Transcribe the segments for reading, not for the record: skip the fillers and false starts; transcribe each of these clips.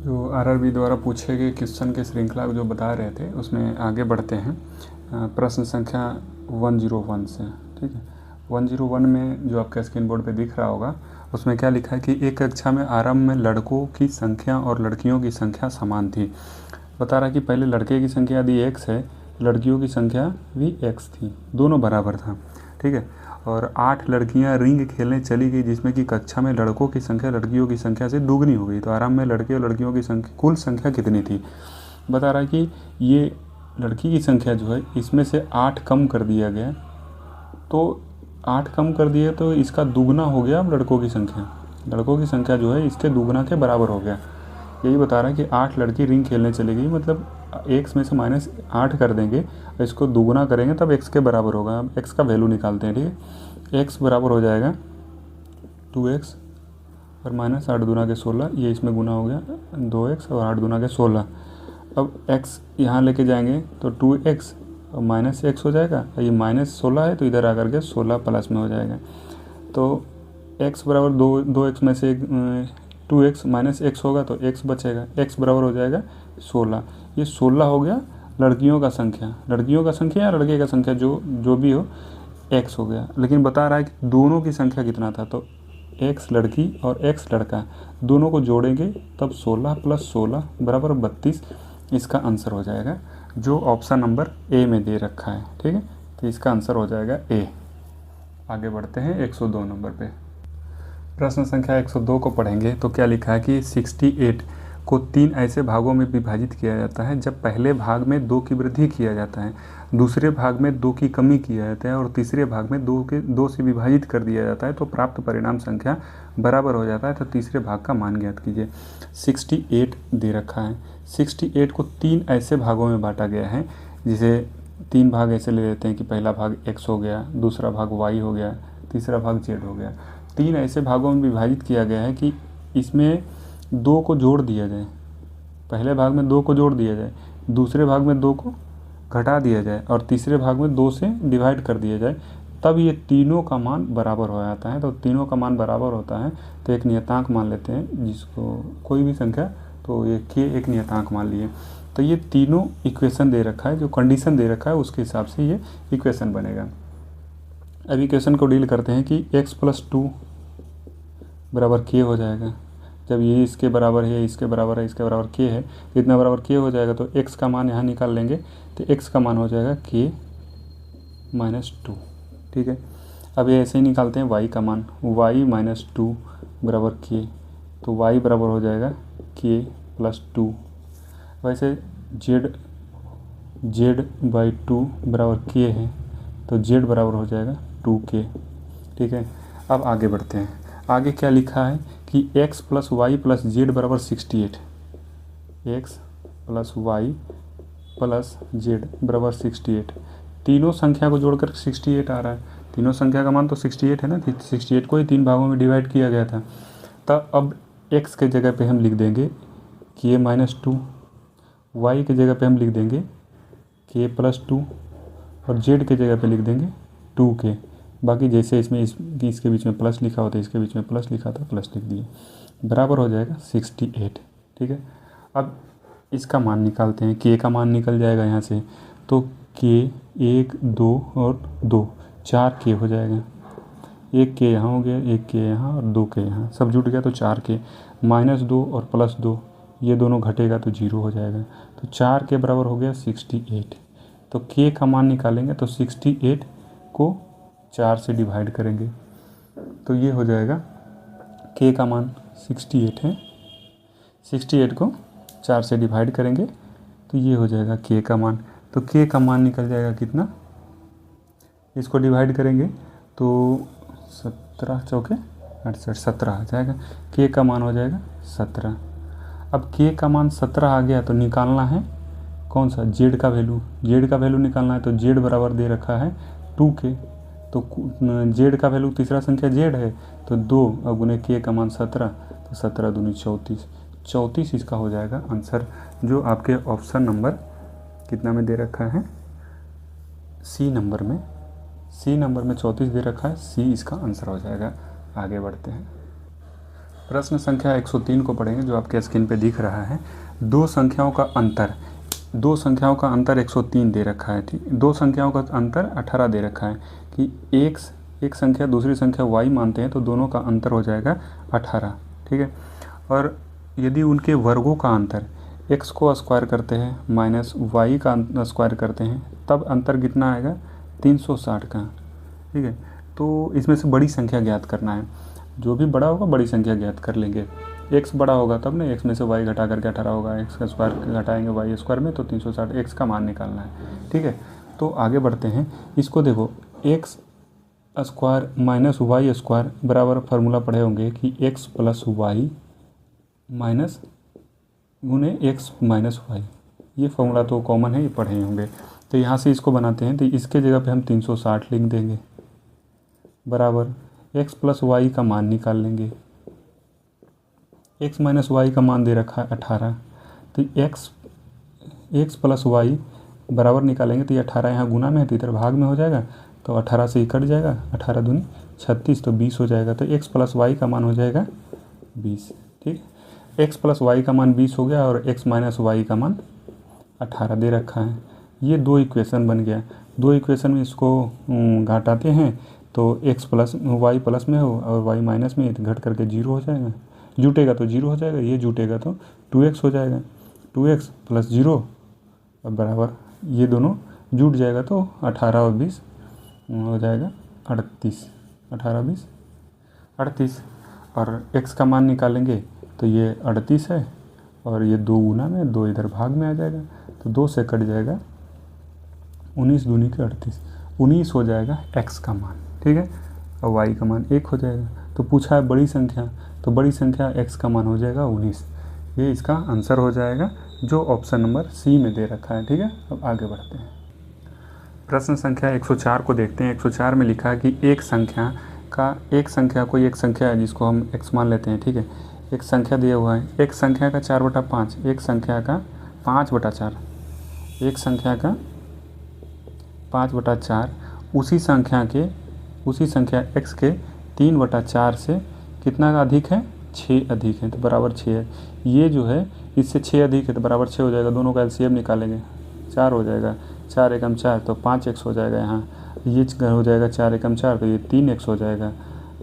जो आरआरबी द्वारा पूछे गए क्वेश्चन के श्रृंखला को जो बता रहे थे उसमें आगे बढ़ते हैं। प्रश्न संख्या 101 से। ठीक है, 101 में जो आपके स्क्रीन बोर्ड पे दिख रहा होगा उसमें क्या लिखा है कि एक कक्षा में आरंभ में लड़कों की संख्या और लड़कियों की संख्या समान थी। बता रहा है कि पहले लड़के की संख्या यदि x है, लड़कियों की संख्या भी x थी, दोनों बराबर था। ठीक है, और 8 लड़कियां रिंग खेलने चली गई जिसमें कि कक्षा में लड़कों की संख्या लड़कियों की संख्या से दुगनी हो गई। तो आराम में लड़के और लड़कियों की संख्या कुल संख्या कितनी थी। बता रहा है कि ये लड़की की संख्या जो है इसमें से 8 कम कर दिया गया, तो 8 कम कर दिए तो इसका दुगना हो गया। अब लड़कों की संख्या जो है इसके दुगना के बराबर हो गया। यही बता रहा है कि 8 लड़की रिंग खेलने चली गई, मतलब x में से -8 कर देंगे, इसको दुगना करेंगे तब x के बराबर होगा। अब x का वैल्यू निकालते हैं। ठीक है, x बराबर हो जाएगा 2x और -8 दूना के 16, ये इसमें गुना हो गया 2x और 8 दूना के 16। अब x यहाँ लेके जाएंगे तो 2x और -x हो जाएगा, ये -16 है तो इधर आकर के 16 प्लस में हो जाएगा। तो x बराबर 2x में से 2x -x होगा तो x बचेगा, x बराबर हो जाएगा 16। ये 16 हो गया लड़कियों का संख्या या लड़के का संख्या जो भी हो, x हो गया। लेकिन बता रहा है कि दोनों की संख्या कितना था, तो x लड़की और x लड़का दोनों को जोड़ेंगे तब 16 + 16 बराबर 32 इसका आंसर हो जाएगा, जो ऑप्शन नंबर ए में दे रखा है। ठीक है, तो इसका आंसर हो जाएगा ए। आगे बढ़ते हैं 102 नंबर पे। प्रश्न संख्या 102 को पढ़ेंगे तो क्या लिखा है कि 68 को 3 ऐसे भागों में विभाजित किया जाता है जब पहले भाग में 2 की वृद्धि किया जाता है, दूसरे भाग में 2 की कमी किया जाता है और तीसरे भाग में 2 से विभाजित कर दिया जाता है, तो प्राप्त परिणाम संख्या बराबर हो जाता है। तो तीसरे भाग का मान ज्ञात कीजिए। 68 दे रखा है, 68 को 3 ऐसे भागों में बांटा गया है, जिसे 3 भाग ऐसे ले लेते हैं कि पहला भाग x हो गया, दूसरा भाग y हो गया, तीसरा भाग z हो गया। 3 ऐसे भागों में विभाजित किया गया है कि इसमें 2 को जोड़ दिया जाए, पहले भाग में 2 को जोड़ दिया जाए, दूसरे भाग में 2 को घटा दिया जाए और तीसरे भाग में 2 से डिवाइड कर दिया जाए, तब ये तीनों का मान बराबर हो जाता है। तो तीनों का मान बराबर होता है तो एक नियतांक मान लेते हैं, जिसको कोई भी संख्या, तो ये k एक नियतांक मान लिए। तो ये तीनों इक्वेशन दे रखा है, जो कंडीशन दे रखा है उसके हिसाब से ये इक्वेशन बनेगा। अब इक्वेशन को डील करते हैं कि x + 2 बराबर k हो जाएगा। जब ये इसके बराबर है, इसके बराबर है, इसके बराबर k है, इतना बराबर k हो जाएगा तो x का मान यहाँ निकाल लेंगे, तो x का मान हो जाएगा k - 2। ठीक है, अब ये ऐसे ही निकालते हैं y का मान, y - 2 बराबर k, तो y बराबर हो जाएगा k + 2। वैसे z/2 बराबर k है तो z बराबर हो जाएगा 2k। ठीक है, अब आगे बढ़ते हैं। आगे क्या लिखा है कि x + y + z बराबर 68, x + y + z बराबर 68। तीनों संख्या को जोड़कर 68 आ रहा है, तीनों संख्या का मान तो 68 है ना, 68 को ही 3 भागों में डिवाइड किया गया था। तब अब x के जगह पे हम लिख देंगे k - 2, y के जगह पे हम लिख देंगे k + 2 और z के जगह पे लिख देंगे 2k। बाकी जैसे इसमें इसके बीच में प्लस लिखा होता है, इसके बीच में प्लस लिखा था, प्लस लिख दिए, बराबर हो जाएगा 68। ठीक है, अब इसका मान निकालते हैं, k का मान निकल जाएगा यहाँ से, तो k 1 2 और 2 4k हो जाएगा। 1k यहाँ हो गया, 1k यहाँ और 2k यहाँ, सब जुट गया तो 4k। -2 और +2 ये दोनों घटेगा तो 0 हो जाएगा, तो 4k बराबर हो गया 68। तो k का मान निकालेंगे तो 68 को 4 से डिवाइड करेंगे तो ये हो जाएगा, k का मान 68 है, 68 को 4 से डिवाइड करेंगे तो ये हो जाएगा k का मान। तो k का मान निकल जाएगा कितना, इसको डिवाइड करेंगे तो 17 चौके 68, 17 आ जाएगा, k का मान हो जाएगा 17। अब k का मान 17 आ गया तो निकालना है कौन सा, z का वैल्यू निकालना है। तो z बराबर दे रखा है 2k, तो z का वैल्यू तीसरा संख्या z है तो 2 और गुने k का मान 17, तो 17 दूनी 34, 34 इसका हो जाएगा आंसर, जो आपके ऑप्शन नंबर कितना में दे रखा है, सी नंबर में 34 दे रखा है, सी इसका आंसर हो जाएगा। आगे बढ़ते हैं। प्रश्न संख्या 103 को पढ़ेंगे जो आपके स्क्रीन पे दिख रहा है। दो संख्याओं का अंतर 103 दे रखा है, ठीक। दो संख्याओं का अंतर 18 दे रखा है कि एक संख्या दूसरी संख्या y मानते हैं तो दोनों का अंतर हो जाएगा 18, ठीक है। और यदि उनके वर्गों का अंतर x को स्क्वायर करते हैं माइनस y का स्क्वायर करते हैं तब अंतर कितना आएगा 360 का, ठीक है। तो इसमें से बड़ी संख्या ज्ञात करना है, जो भी बड़ा होगा बड़ी संख्या ज्ञात कर लेंगे। x बड़ा होगा तब ना, x में से y घटा करके 18 होगा, x का स्क्वायर घटाएंगे y स्क्वायर में तो 360, x का मान निकालना है, ठीक है। तो आगे बढ़ते हैं, इसको देखो x square minus y square बराबर फार्मूला पढ़े होंगे कि x प्लस वाई माइनस गुने x माइनस वाई, ये फार्मूला तो कॉमन है, ये पढ़े होंगे। तो यहाँ से इसको बनाते हैं तो इसके जगह पे हम 360 लिख देंगे बराबर x प्लस वाई का मान निकाल लेंगे, x माइनस वाई का मान दे रखा है 18, तो x प्लस वाई बराबर निकालेंगे तो ये 18 यहाँ गुना में है तो इधर भाग में हो जाएगा, तो 18 से ही कट जाएगा, 18 दूनी 36 तो 20 हो जाएगा। तो x प्लस वाई का मान हो जाएगा 20, ठीक। x प्लस वाई का मान 20 हो गया और x माइनस वाई का मान 18 दे रखा है। ये दो इक्वेशन बन गया। दो इक्वेशन में इसको घटाते हैं तो x प्लस वाई प्लस में हो और y माइनस में, तो घट करके 0 हो जाएगा, जुटेगा तो 0 हो जाएगा, ये जुटेगा तो 2x हो जाएगा, 2x प्लस 0 और बराबर ये दोनों जुट जाएगा तो 18 और 20 हो जाएगा 38, 18 20 38। और x का मान निकालेंगे तो ये 38 है और ये 2 गुना में, 2 इधर भाग में आ जाएगा तो 2 से कट जाएगा 19 दूनी के 38, 19 हो जाएगा x का मान, ठीक है। और y का मान 1 हो जाएगा। तो पूछा है बड़ी संख्या, तो बड़ी संख्या x का मान हो जाएगा 19, ये इसका आंसर हो जाएगा जो ऑप्शन नंबर सी में दे रखा है, ठीक है। अब आगे बढ़ते हैं, प्रश्न संख्या 104 को देखते हैं। 104 में लिखा है कि एक संख्या कोई एक संख्या है जिसको हम x मान लेते हैं, ठीक है। एक संख्या दिया हुआ है, एक संख्या का 4/5, एक संख्या का 5/4, एक संख्या का 5/4 उसी संख्या x के 3/4 से कितना अधिक है, 6 अधिक है, तो बराबर 6 है। ये जो है इससे 6 अधिक है तो बराबर 6 हो जाएगा, दोनों का एलसीएम निकालेंगे 4 हो जाएगा, 4 एकम 4 तो 5x हो जाएगा, यहाँ ये हो जाएगा 4 एकम 4 तो ये 3x हो जाएगा,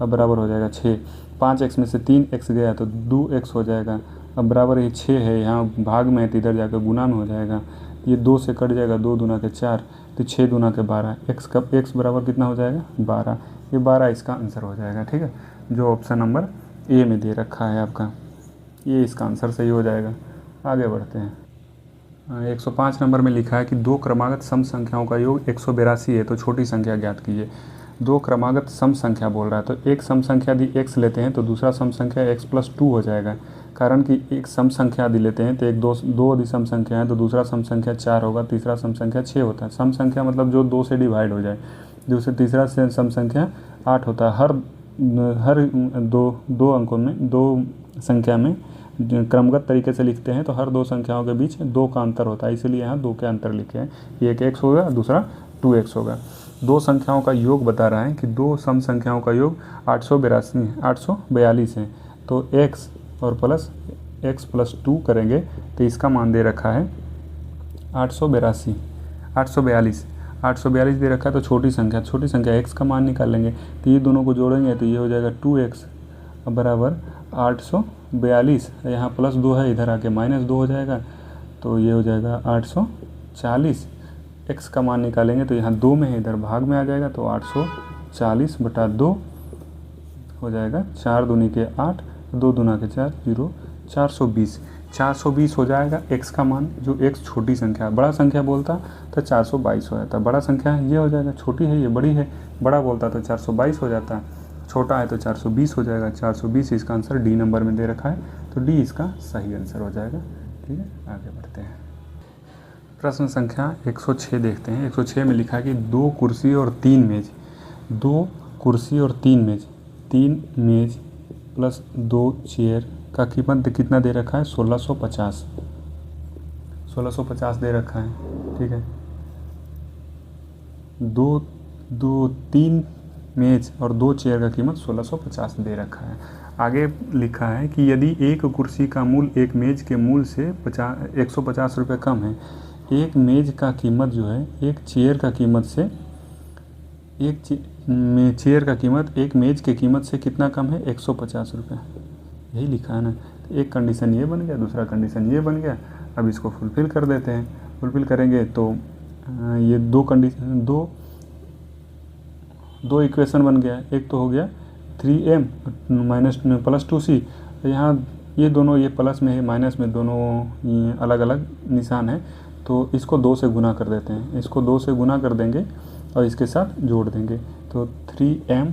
अब बराबर हो जाएगा 6। 5x में से 3x गया तो 2x हो जाएगा, अब बराबर ये 6 है, यहाँ भाग में है तो इधर जाकर गुना में हो जाएगा, ये 2 से कट जाएगा, 2 दूना के 4 तो 6 दूना के 12, x बराबर कितना हो जाएगा 12, ये 12 इसका आंसर हो जाएगा, ठीक है। जो ऑप्शन नंबर ए में दे रखा है आपका, ये इसका आंसर सही हो जाएगा। आगे बढ़ते हैं, 105 नंबर में लिखा है कि दो क्रमागत सम संख्याओं का योग 182 है तो छोटी संख्या ज्ञात कीजिए। दो क्रमागत सम संख्या बोल रहा है तो एक सम संख्या यदि x लेते हैं तो दूसरा सम संख्या x प्लस 2 हो जाएगा, कारण कि एक सम संख्या यदि लेते हैं तो एक दो यदि सम संख्या है तो दूसरा सम संख्या 4 होगा, तीसरा सम संख्या 6 होता है। सम संख्या मतलब जो 2 से डिवाइड हो जाए, दूसरे तीसरा से सम संख्या 8 होता है। हर दो अंकों में, दो संख्या में क्रमगत तरीके से लिखते हैं तो हर दो संख्याओं के बीच 2 का अंतर होता है, इसीलिए यहाँ 2 के अंतर लिखे हैं, एक x होगा दूसरा 2x होगा। दो संख्याओं का योग बता रहा है कि दो सम संख्याओं का योग 842 है तो x और प्लस x प्लस 2 करेंगे तो इसका मान दे रखा है 842 दे रखा है। तो छोटी संख्या x का मान निकाल लेंगे तो ये दोनों को जोड़ेंगे तो ये हो जाएगा 2x बराबर 842, यहाँ प्लस 2 है, इधर आके माइनस 2 हो जाएगा तो ये हो जाएगा 840। x का मान निकालेंगे तो यहाँ 2 में है, इधर भाग में आ जाएगा तो 840/2 हो जाएगा, 4 दूनी के 8, 2 दूना के 4, 0, 420 हो जाएगा x का मान, जो x छोटी संख्या है। बड़ा संख्या बोलता तो 422 हो जाता, बड़ा संख्या है ये हो जाएगा, छोटी है ये बड़ी है, बड़ा बोलता तो 422 हो जाता, छोटा है तो 420 हो जाएगा। 420 इसका आंसर डी नंबर में दे रखा है तो डी इसका सही आंसर हो जाएगा, ठीक है। आगे बढ़ते हैं, प्रश्न संख्या 106 देखते हैं। 106 में लिखा है कि 2 कुर्सी और 3 मेज, 3 मेज प्लस 2 चेयर का कीमत कितना दे रखा है 1650 दे रखा है, ठीक है। 3 मेज और 2 चेयर का कीमत 1650 दे रखा है। आगे लिखा है कि यदि एक कुर्सी का मूल्य एक मेज़ के मूल्य से 150 रुपये कम है, एक मेज़ का कीमत जो है एक चेयर का कीमत से एक मेज़ के कीमत से कितना कम है? 150 रुपये। यही लिखा है ना। तो एक कंडीशन ये बन गया, दूसरा कंडीशन ये बन गया। अब इसको फुलफ़िल कर देते हैं। फुलफ़िल करेंगे तो ये दो इक्वेशन बन गया। एक तो हो गया 3m माइनस प्लस 2c। यहाँ ये दोनों, ये प्लस में है माइनस में, दोनों अलग अलग निशान है, तो इसको 2 से गुना कर देते हैं। इसको 2 से गुना कर देंगे और इसके साथ जोड़ देंगे, तो 3m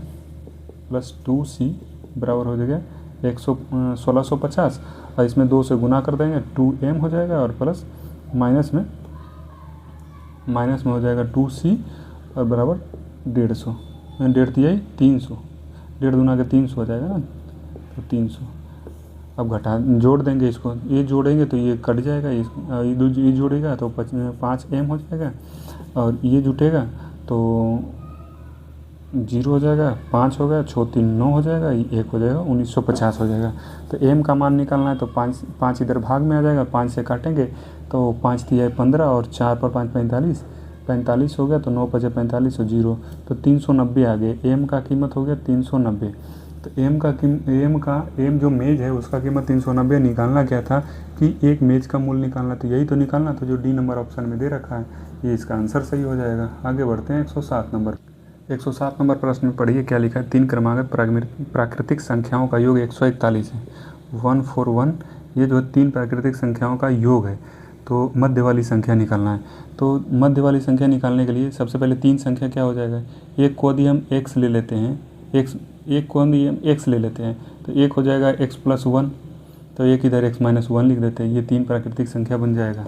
प्लस 2c बराबर हो जाएगा 1650। और इसमें 2 से गुना कर देंगे, 2m हो जाएगा, और प्लस माइनस में हो जाएगा 2c और बराबर 150। 300, 1.5 दूना के 300 हो जाएगा ना, तो 300। अब जोड़ देंगे इसको, ये जोड़ेंगे तो ये कट जाएगा, ये जोड़ेगा तो 5m हो जाएगा, और ये जुटेगा तो 0 हो जाएगा, 5 हो गया, 6 3 9 हो जाएगा, 1 हो जाएगा, 1950 हो जाएगा। तो m का मान निकालना है तो 5 इधर भाग में आ जाएगा, 5 से काटेंगे तो 5 3 15 और 4 पर 5 45 हो गया, तो 9 5 45 और 0, तो 390 आ गए। m का कीमत हो गया 390। तो m जो मेज है उसका कीमत 390। निकालना क्या था कि एक मेज का मूल्य निकालना, तो यही तो निकालना था जो डी नंबर ऑप्शन में दे रखा है। ये इसका आंसर सही हो जाएगा। आगे बढ़ते हैं 107 नंबर। 107 नंबर प्रश्न में पढ़िए क्या लिखा है। 3 क्रमागत प्राकृतिक संख्याओं का योग 141 है। 141 ये जो 3 प्राकृतिक संख्याओं का योग है, तो मध्य वाली संख्या निकालना है। तो मध्य वाली संख्या निकालने के लिए सबसे पहले 3 संख्या क्या हो जाएगा, एक को यदि हम x ले लेते हैं, एक को यदि हम x ले लेते हैं तो एक हो जाएगा x प्लस 1, तो एक इधर x माइनस 1 लिख देते हैं। ये 3 प्राकृतिक संख्या बन जाएगा,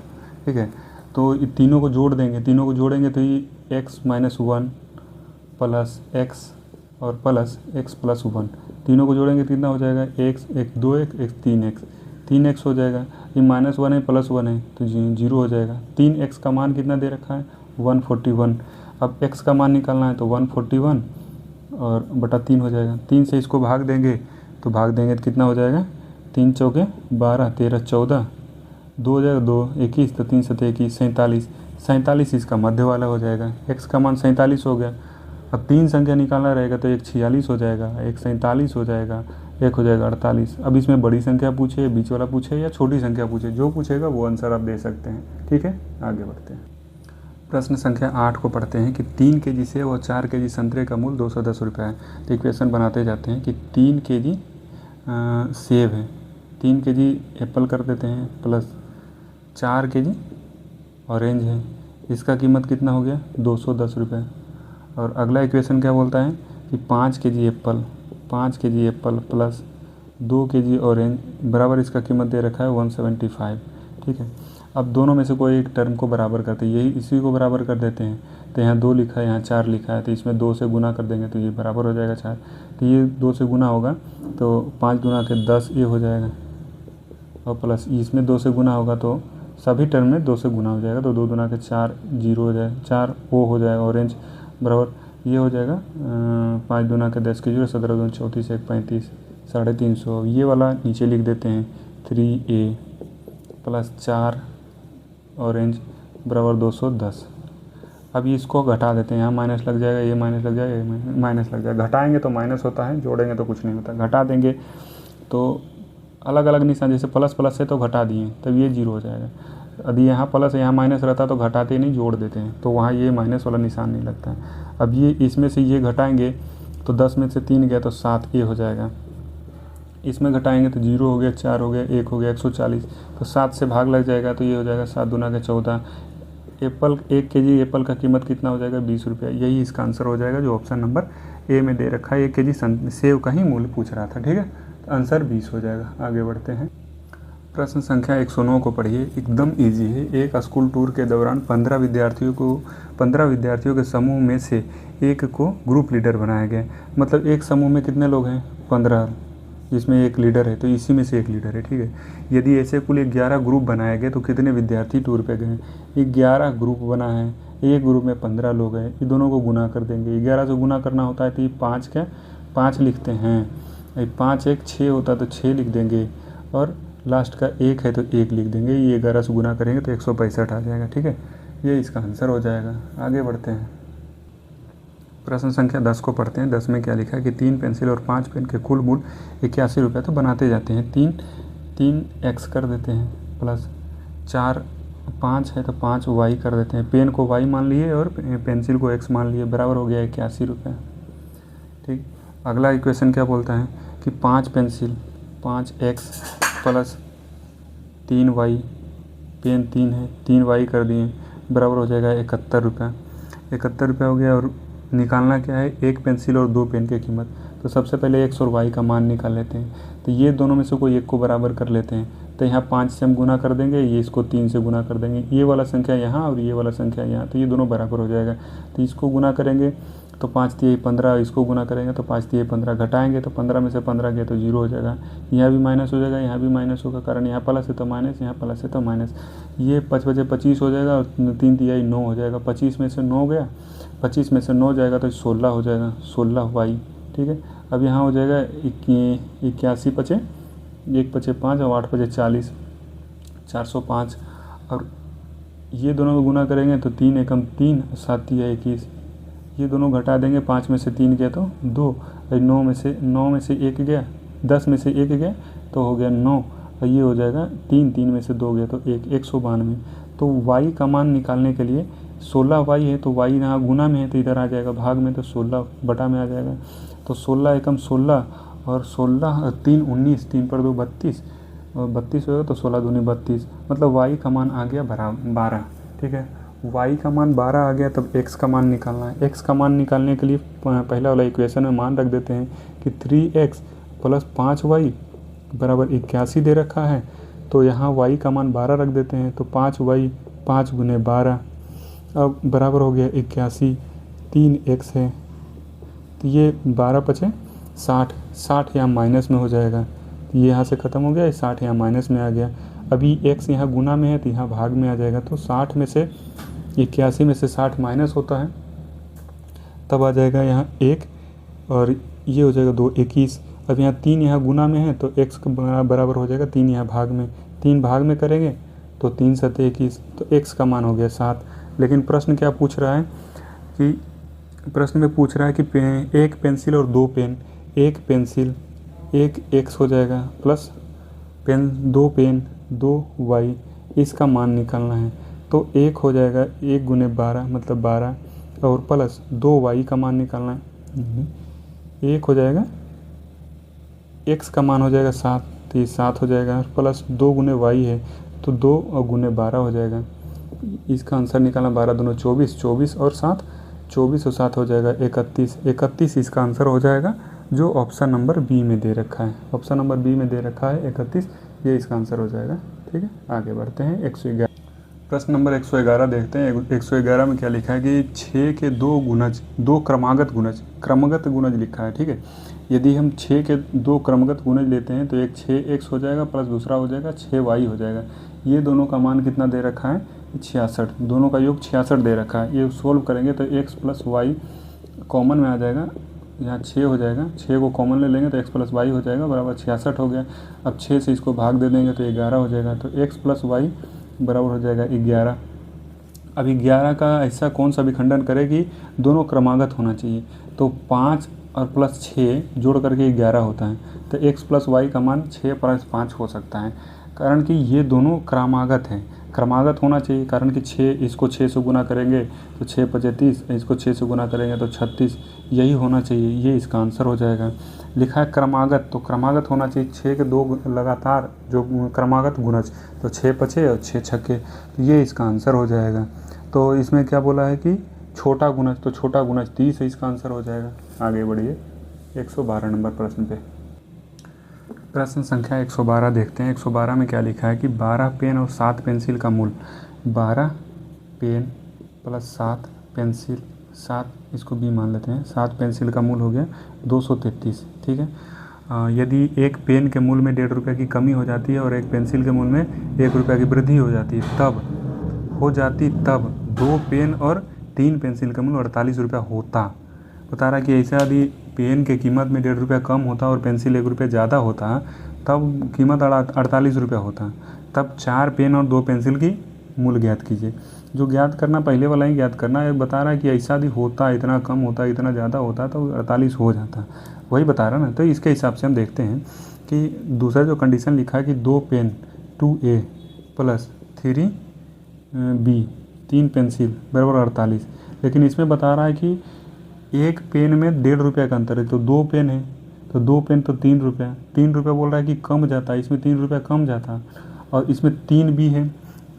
ठीक है। तो तीनों को जोड़ देंगे, तीनों को जोड़ेंगे तो ये x माइनस 1 प्लस x और प्लस x प्लस 1, तीनों को जोड़ेंगे तो कितना हो जाएगा, x 2x 3x हो जाएगा। ये माइनस 1 है प्लस 1 है तो 0 हो जाएगा। 3x का मान कितना दे रखा है, 141। अब x का मान निकालना है तो 141 और बटा 3 हो जाएगा। 3 से इसको भाग देंगे तो कितना हो जाएगा, 3 चौके 12, 13 14, 2 हो जाएगा, 2 21, तो 3 7 21 47 इसका मध्य वाला हो जाएगा। x का मान 47 हो गया। अब 3 संख्या निकालना रहेगा तो एक 46 हो जाएगा, एक 47 हो जाएगा, एक हो जाएगा 48। अब इसमें बड़ी संख्या पूछे, बीच वाला पूछे या छोटी संख्या पूछे, जो पूछेगा वो आंसर आप दे सकते हैं, ठीक है। आगे बढ़ते हैं। प्रश्न संख्या 8 को पढ़ते हैं कि 3 kg सेब और 4 kg संतरे का मूल्य 210 रुपये है। तो इक्वेशन बनाते जाते हैं कि 3 kg सेब है, 3 kg एप्पल कर देते हैं, प्लस 4 kg ऑरेंज है, इसका कीमत कितना हो गया, 210 रुपये। और अगला इक्वेशन क्या बोलता है कि 5 kg Apple plus 2 kg orange बराबर इसका कीमत दे रखा है 175, ठीक है। अब दोनों में से कोई एक टर्म को बराबर करते हैं, यही इसी को बराबर कर देते हैं। तो यहाँ 2 लिखा है, यहाँ 4 लिखा है, तो इसमें 2 से गुना कर देंगे तो ये बराबर हो जाएगा 4। तो ये 2 से गुना होगा तो 5 गुना के 10 ये हो जाएगा, और प्लस इसमें 2 से गुना होगा तो सभी टर्म में 2 से गुना हो जाएगा, तो 2 गुना के 4 0 हो जाएगा, 4 ओ हो जाएगा ऑरेंज बराबर ये हो जाएगा 5 दूना के 10 के 0, 17 दूना 34, 1 35, 350। ये वाला नीचे लिख देते हैं 3a प्लस 4 ऑरेंज बराबर 210। अब इसको घटा देते हैं, यहाँ माइनस लग जाएगा, ये माइनस लग जाएगा, ये माइनस लग जाएगा। घटाएंगे तो माइनस होता है, जोड़ेंगे तो कुछ नहीं होता। घटा देंगे तो अलग अलग निशान, जैसे प्लस प्लस है तो घटा दिए तब ये 0 हो जाएगा। यदि यहाँ प्लस यहाँ माइनस रहता तो घटाते नहीं, जोड़ देते हैं, तो वहाँ ये माइनस वाला निशान नहीं लगता है। अब ये इसमें से ये घटाएंगे तो 10 में से 3 गया तो 7a हो जाएगा। इसमें घटाएंगे तो 0 हो गया, 4 हो गया, 1 हो गया, 140, तो 7 से भाग लग जाएगा तो ये हो जाएगा 7 दूना के 14। एप्पल 1 kg एप्पल का कीमत कितना हो जाएगा, 20 रुपये। यही इसका आंसर हो जाएगा जो ऑप्शन नंबर ए में दे रखा है। 1 kg सेब का ही मूल्य पूछ रहा था, ठीक है। तो आंसर 20 हो जाएगा। आगे बढ़ते हैं। प्रश्न संख्या 109 को पढ़िए, एकदम इजी है। एक स्कूल टूर के दौरान 15 विद्यार्थियों के समूह में से एक को ग्रुप लीडर बनाया गया। मतलब एक समूह में कितने लोग हैं, 15, जिसमें एक लीडर है, तो इसी में से एक लीडर है, ठीक है। यदि ऐसे कुल 11 ग्रुप बनाए गए तो कितने विद्यार्थी टूर पे गए। 11 ग्रुप बना है, एक ग्रुप में 15 लोग हैं, ये दोनों को गुना कर देंगे। 11 से गुना करना होता है तो ये 5 लिखते हैं। 5 1 6 होता तो 6 लिख देंगे, और लास्ट का 1 है तो 1 लिख देंगे। ये 11 से गुना करेंगे तो 165 आ जाएगा। ठीक है, ये इसका आंसर हो जाएगा। आगे बढ़ते हैं, प्रश्न संख्या 10 को पढ़ते हैं। 10 में क्या लिखा है कि 3 पेंसिल और 5 पेन के कुल मूल्य 81 रुपये तो बनाते जाते हैं। 3 x कर देते हैं, प्लस 4 5 है तो 5 y कर देते हैं। पेन को y मान लिए और पेंसिल को x मान लिए, बराबर हो गया 81 रुपये। ठीक, अगला इक्वेशन क्या बोलता है कि 5 pencil 5x plus 3y, pen 3 है 3y कर दिए, बराबर हो जाएगा 71 रुपये। 71 रुपये हो गया। और निकालना क्या है, एक पेंसिल और 2 पेन की कीमत। तो सबसे पहले x और y का मान निकाल लेते हैं। तो ये दोनों में से कोई एक को बराबर कर लेते हैं। तो यहाँ 5 से हम गुना कर देंगे, ये इसको 3 से गुना कर देंगे, ये वाला संख्या यहाँ और ये वाला संख्या यहाँ, तो ये दोनों बराबर हो जाएगा। तो इसको गुना करेंगे तो 5 3 15, इसको गुना करेंगे तो 5 3 15, घटाएंगे तो 15 में से 15 गया तो 0 हो जाएगा। यहाँ भी माइनस हो जाएगा, यहाँ भी माइनस होगा, कारण यहाँ प्लस है तो माइनस, यहाँ प्लस है तो माइनस। ये 5 बचे 25 हो जाएगा और 3 तिहाई 9 हो जाएगा। 25 में से 9 गया, 25 में से 9 जाएगा तो 16 हो जाएगा, 16 y। ठीक है, अब यहाँ हो जाएगा 81 बचे 1 बचे 5 और 8 बचे 40, 405। और ये दोनों को गुना करेंगे तो 3 एकम 3, 7 तिहाई 21। ये दोनों घटा देंगे, 5 में से 3 गया तो 2, 9 में से 1 गया, 10 में से 1 गया तो हो गया 9, और ये हो जाएगा 3 में से 2 गया तो 1, 192। तो y का मान निकालने के लिए 16y है तो y यहाँ गुना में है तो इधर आ जाएगा, भाग में तो 16 बटा में आ जाएगा। तो 16 एकम 16 और 16 3 19, 3 पर 2 32, और 32 होगा तो 16 दूनी 32, मतलब y का मान आ गया 12। ठीक है, y का मान 12 आ गया, तब x का मान निकालना है। x का मान निकालने के लिए पहला वाला इक्वेशन में मान रख देते हैं कि 3x प्लस 5y बराबर 81 दे रखा है। तो यहाँ y का मान 12 रख देते हैं, तो 5y 5 गुने 12, अब बराबर हो गया 81, 3x है तो ये 12 बचे 60, 60 यहाँ माइनस में हो जाएगा, ये यहाँ से ख़त्म हो गया, 60 यहाँ माइनस में आ गया। अभी x यहाँ गुना में है तो यहाँ भाग में आ जाएगा। तो 60 में से 81 में से 60 माइनस होता है, तब आ जाएगा यहाँ 1, और ये हो जाएगा 2 21। अब यहाँ 3 यहाँ गुना में है तो x का बराबर हो जाएगा 3 यहाँ भाग में, 3 भाग में करेंगे तो 3 7 21, तो x का मान हो गया 7। लेकिन प्रश्न क्या पूछ रहा है कि प्रश्न में पूछ रहा है कि एक पेंसिल और 2 पेन, एक पेंसिल 1 x हो जाएगा, प्लस पेन 2 पेन 2 y, इसका मान निकालना है। तो 1 हो जाएगा 1 गुने 12 मतलब 12, और प्लस 2 y का मान निकालना है। 1 हो जाएगा, x का मान हो जाएगा 7, तो ये 7 हो जाएगा, प्लस 2 गुने y है तो 2 और गुने 12 हो जाएगा। इसका आंसर निकालना 12 दूनी 24, 24 और 7, 24 और 7 हो जाएगा 31, 31 इसका आंसर हो जाएगा, जो ऑप्शन नंबर बी में दे रखा है। ऑप्शन नंबर बी में दे रखा है 31, ये इसका आंसर हो जाएगा। ठीक है, आगे बढ़ते हैं 111। प्रश्न नंबर 111 देखते हैं। 111 में क्या लिखा है कि 6 के 2 गुणज, 2 क्रमागत गुणज लिखा है। ठीक है, यदि हम 6 के 2 क्रमगत गुणज लेते हैं तो एक 6x हो जाएगा, प्लस दूसरा हो जाएगा 6y हो जाएगा। ये दोनों का मान कितना दे रखा है, 66, दोनों का योग 66 दे रखा है। ये सोल्व करेंगे तो x प्लस वाई कॉमन में आ जाएगा, यहाँ 6 हो जाएगा, 6 को कॉमन ले लेंगे तो x प्लस वाई हो जाएगा, बराबर 66 हो गया। अब 6 से इसको भाग दे देंगे तो 11 हो जाएगा, तो x प्लस वाई बराबर हो जाएगा 11। अब 11 का ऐसा कौन सा विखंडन करे कि दोनों क्रमागत होना चाहिए, तो 5 और प्लस 6 जोड़ करके 11 होता है। तो x प्लस वाई का मान 6 प्लस 5 हो सकता है, कारण कि ये दोनों क्रमागत हैं, क्रमागत होना चाहिए। कारण कि 6, इसको 6 से गुना करेंगे तो 6 5 30, इसको 6 से गुना करेंगे तो 36, यही होना चाहिए, ये इसका आंसर हो जाएगा। लिखा है क्रमागत, तो क्रमागत होना चाहिए 6 के 2 लगातार जो क्रमागत गुणज, तो 6 5 और 6 6, तो ये इसका आंसर हो जाएगा। तो इसमें क्या बोला है कि छोटा गुणज, तो छोटा गुणज 30 है, इसका आंसर हो जाएगा। आगे बढ़िए 112 नंबर प्रश्न पे। प्रश्न संख्या 112 देखते हैं। 112 में क्या लिखा है कि 12 पेन और 7 पेंसिल का मूल्य, 12 पेन प्लस 7 पेंसिल, 7 इसको बी मान लेते हैं, 7 पेंसिल का मूल्य हो गया 233। ठीक है, यदि एक पेन के मूल्य में 1.5 रुपये की कमी हो जाती है और एक पेंसिल के मूल्य में 1 रुपये की वृद्धि हो जाती है, तब 2 पेन और 3 पेंसिल का मूल्य 48 रुपया होता। बता रहा कि ऐसा यदि पेन के कीमत में 1.5 रुपया कम होता और पेंसिल 1 रुपया ज़्यादा होता तब कीमत 48 रुपया होता। तब 4 पेन और 2 पेंसिल की मूल्य ज्ञात कीजिए। जो ज्ञात करना पहले वाला ही ज्ञात करना है, बता रहा है कि ऐसा भी होता, इतना कम होता, इतना ज़्यादा होता तो 48 हो जाता, वही बता रहा ना। तो इसके हिसाब से हम देखते हैं कि दूसरा जो कंडीशन लिखा है कि 2 pen 2A plus 3B 3 pencil बराबर 48, लेकिन इसमें बता रहा है कि एक पेन में 1.5 रुपया का अंतर है। तो 2 पेन है तो 2 पेन तो 3 रुपया, 3 रुपया बोल रहा है कि कम जाता है, इसमें 3 रुपया कम जाता। और इसमें 3 भी है,